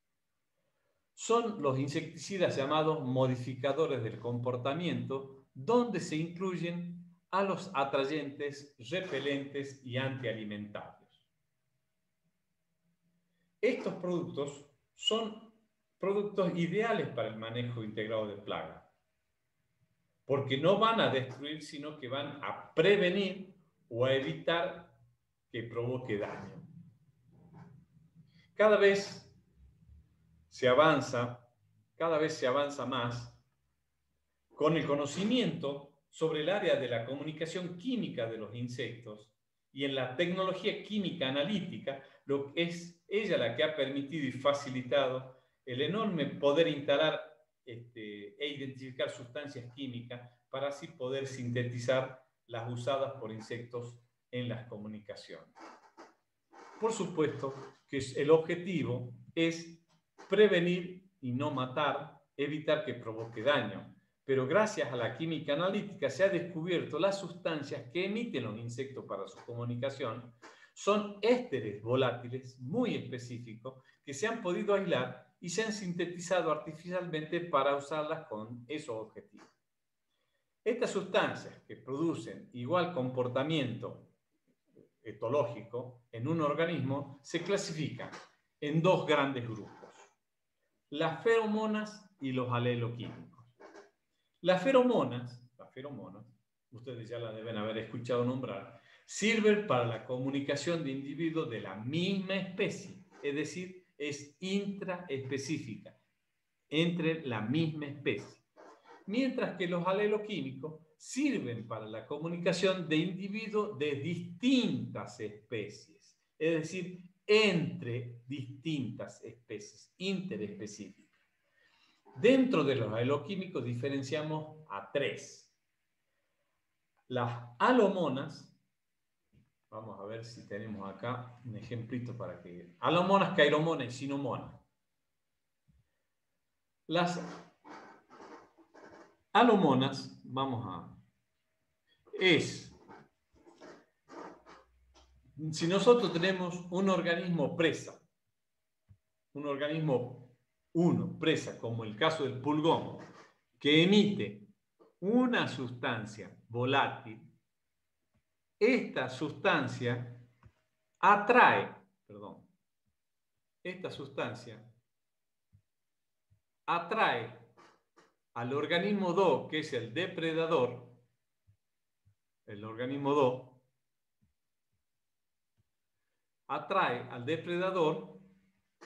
Son los insecticidas llamados modificadores del comportamiento, donde se incluyen a los atrayentes, repelentes y antialimentarios. Estos productos son productos ideales para el manejo integrado de plagas, porque no van a destruir, sino que van a prevenir o a evitar que provoque daño. Cada vez se avanza más con el conocimiento sobre el área de la comunicación química de los insectos y en la tecnología química analítica, lo que es ella la que ha permitido y facilitado el enorme poder instalar e identificar sustancias químicas para así poder sintetizar las usadas por insectos en las comunicaciones. Por supuesto que el objetivo es prevenir y no matar, evitar que provoque daño. Pero gracias a la química analítica se ha descubierto las sustancias que emiten los insectos para su comunicación son ésteres volátiles muy específicos que se han podido aislar y se han sintetizado artificialmente para usarlas con esos objetivos. Estas sustancias que producen igual comportamiento etológico en un organismo se clasifican en dos grandes grupos: las feromonas y los aleloquímicos. Las feromonas, ustedes ya la deben haber escuchado nombrar, sirven para la comunicación de individuos de la misma especie, es decir, es intraespecífica, entre la misma especie. Mientras que los aleloquímicos sirven para la comunicación de individuos de distintas especies, es decir, entre distintas especies, interespecíficas. Dentro de los aleloquímicos diferenciamos a tres. Las alomonas, vamos a ver si tenemos acá un ejemplito para que... Alomonas, cairomonas y sinomonas. Las alomonas, si nosotros tenemos un organismo presa, un organismo presa, como el caso del pulgón, que emite una sustancia volátil, esta sustancia atrae al organismo DO, que es el depredador, el organismo DO, atrae al depredador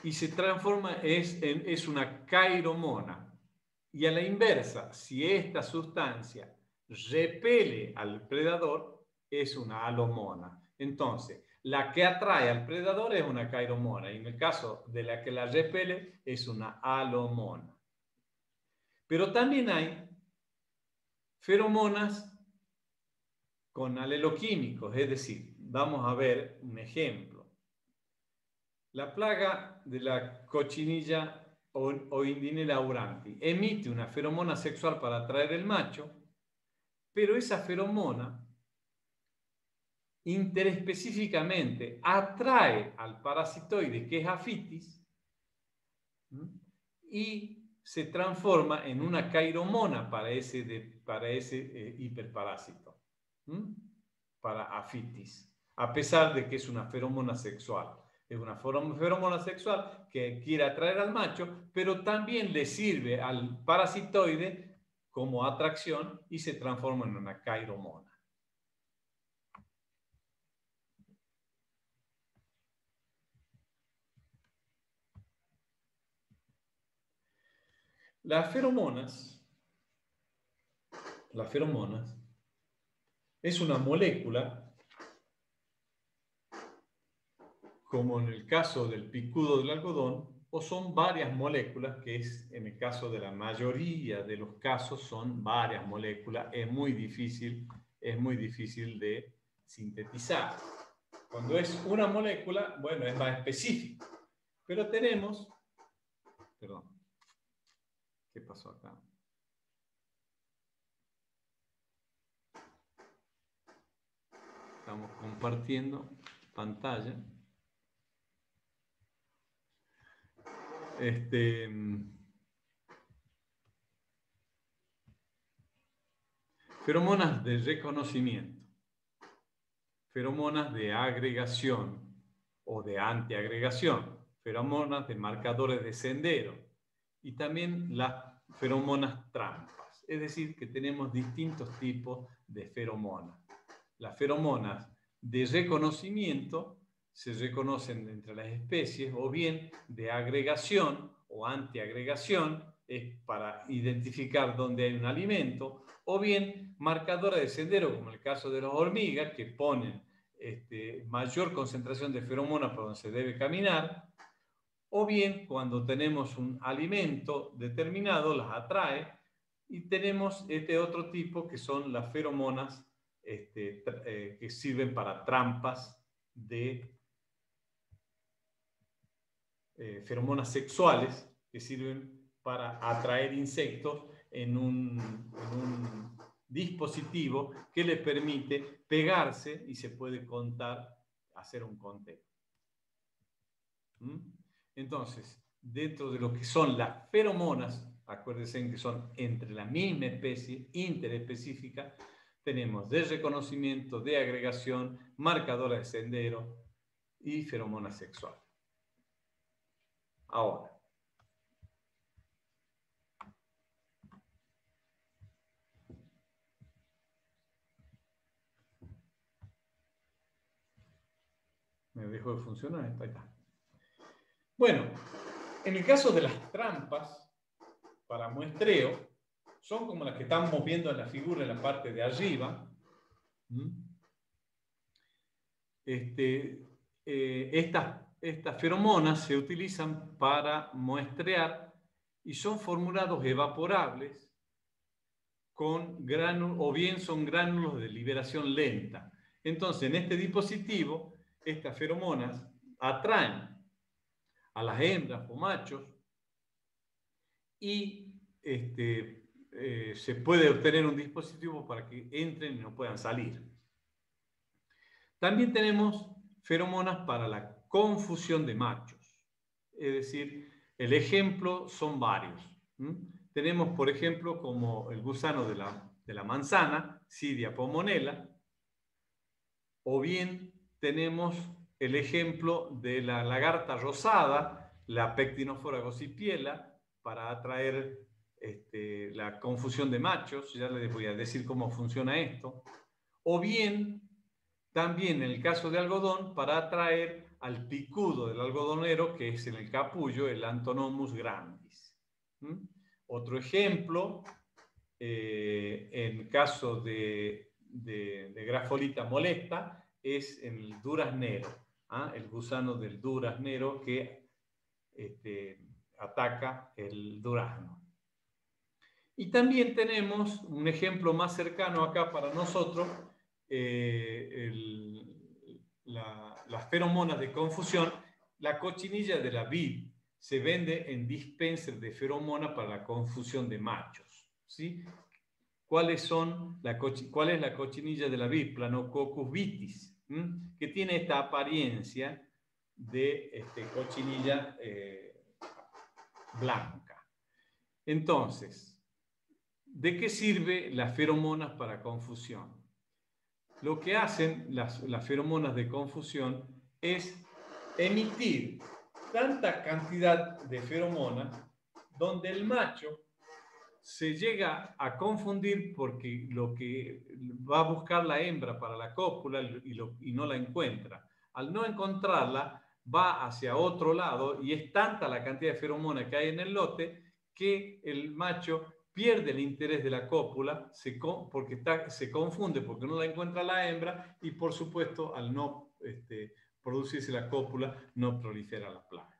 y se transforma, es una cairomona. Y a la inversa, si esta sustancia repele al predador, es una alomona. Entonces, la que atrae al predador es una cairomona, y en el caso de la que la repele, es una alomona. Pero también hay feromonas con aleloquímicos, es decir, vamos a ver un ejemplo. La plaga de la cochinilla Oidinela auranti emite una feromona sexual para atraer el macho, pero esa feromona interespecíficamente atrae al parasitoide, que es Aphytis, y se transforma en una cairomona para ese hiperparásito, para Aphytis, a pesar de que es una feromona sexual. Es una feromona sexual que quiere atraer al macho, pero también le sirve al parasitoide como atracción y se transforma en una cairomona. Las feromonas es una molécula, como en el caso del picudo del algodón, o son varias moléculas, que es en el caso de la mayoría de los casos son varias moléculas, es muy difícil de sintetizar. Cuando es una molécula, bueno, es más específico, pero tenemos, perdón, ¿qué pasó acá? Estamos compartiendo pantalla. Feromonas de reconocimiento, feromonas de agregación o de antiagregación, feromonas de marcadores de sendero y también las feromonas trampas. Es decir, que tenemos distintos tipos de feromonas. Las feromonas de reconocimiento se reconocen entre las especies, o bien de agregación o antiagregación, es para identificar dónde hay un alimento, o bien marcadores de sendero, como el caso de las hormigas, que ponen mayor concentración de feromonas por donde se debe caminar, o bien cuando tenemos un alimento determinado, las atrae, y tenemos este otro tipo que son las feromonas que sirven para trampas de feromonas sexuales, que sirven para atraer insectos en un dispositivo que le permite pegarse y se puede hacer un conteo. Entonces, dentro de lo que son las feromonas, acuérdense que son entre la misma especie, interespecífica, tenemos de reconocimiento, de agregación, marcadora de sendero y feromona sexual. Ahora, me dejó de funcionar, ahí está. Bueno, en el caso de las trampas para muestreo, son como las que estamos viendo en la figura en la parte de arriba. Estas feromonas se utilizan para muestrear y son formulados evaporables con gránulos, o bien son gránulos de liberación lenta. Entonces, en este dispositivo, estas feromonas atraen a las hembras o machos y se puede obtener un dispositivo para que entren y no puedan salir. También tenemos feromonas para la confusión de machos. Es decir, el ejemplo son varios. Tenemos, por ejemplo, como el gusano de la manzana, Cydia pomonella, o bien tenemos el ejemplo de la lagarta rosada, la Pectinophora gossypiela, para atraer la confusión de machos. Ya les voy a decir cómo funciona esto. O bien, también en el caso de algodón, para atraer al picudo del algodonero, que es en el capullo, el Antonomus grandis. Otro ejemplo, en caso de Grafolita molesta, es en el duraznero, el gusano del duraznero que ataca el durazno. Y también tenemos un ejemplo más cercano acá para nosotros, las feromonas de confusión. La cochinilla de la vid se vende en dispenser de feromona para la confusión de machos, ¿sí? ¿Cuál es la cochinilla de la vid? Planococcus vitis, que tiene esta apariencia de cochinilla blanca. Entonces, ¿de qué sirve las feromonas para confusión? Lo que hacen las feromonas de confusión es emitir tanta cantidad de feromonas donde el macho se llega a confundir porque lo que va a buscar la hembra para la cópula y no la encuentra. Al no encontrarla, va hacia otro lado y es tanta la cantidad de feromonas que hay en el lote que el macho pierde el interés de la cópula porque se confunde porque no la encuentra la hembra y, por supuesto, al no producirse la cópula, no prolifera la plaga.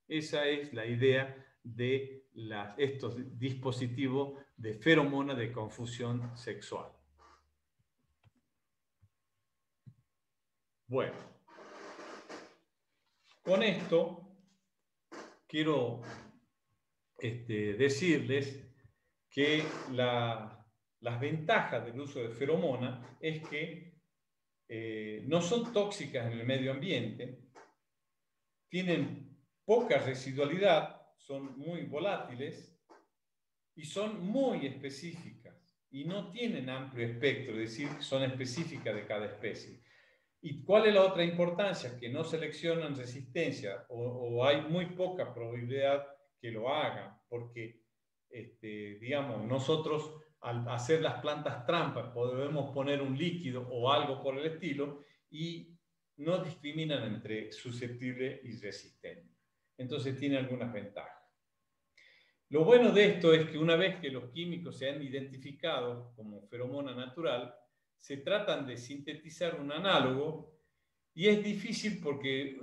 Esa es la idea de estos dispositivos de feromona de confusión sexual. Bueno, con esto quiero decirles que las ventajas del uso de feromona es que no son tóxicas en el medio ambiente, tienen poca residualidad, son muy volátiles y son muy específicas. y no tienen amplio espectro, es decir, son específicas de cada especie. ¿Y cuál es la otra importancia? Que no seleccionan resistencia o hay muy poca probabilidad que lo hagan, porque, digamos, nosotros al hacer las plantas trampas podemos poner un líquido o algo por el estilo y no discriminan entre susceptible y resistente. Entonces tiene algunas ventajas. Lo bueno de esto es que una vez que los químicos se han identificado como feromona natural, se tratan de sintetizar un análogo y es difícil porque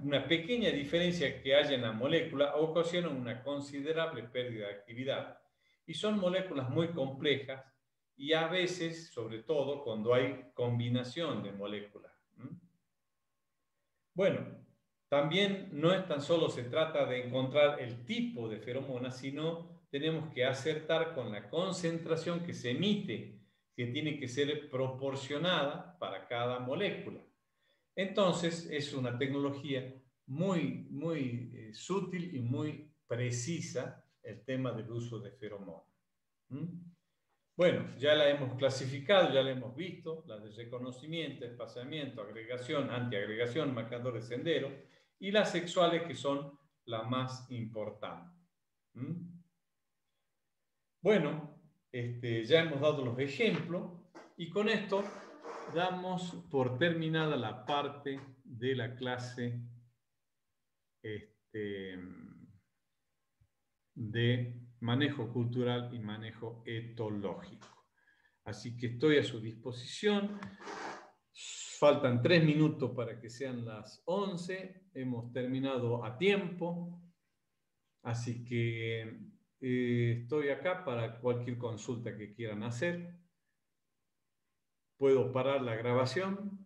una pequeña diferencia que haya en la molécula ocasiona una considerable pérdida de actividad. Y son moléculas muy complejas y a veces, sobre todo, cuando hay combinación de moléculas. Bueno, también no es tan solo se trata de encontrar el tipo de feromona, sino tenemos que acertar con la concentración que se emite, que tiene que ser proporcionada para cada molécula. Entonces, es una tecnología muy, muy sutil y muy precisa el tema del uso de feromonas. Bueno, ya la hemos clasificado, ya la hemos visto, la de reconocimiento, espaciamiento, agregación, antiagregación, marcador de sendero, y las sexuales que son las más importantes. Bueno, ya hemos dado los ejemplos y con esto damos por terminada la parte de la clase de manejo cultural y manejo etológico. Así que estoy a su disposición. Faltan 3 minutos para que sean las 11. Hemos terminado a tiempo. Así que estoy acá para cualquier consulta que quieran hacer. Puedo parar la grabación.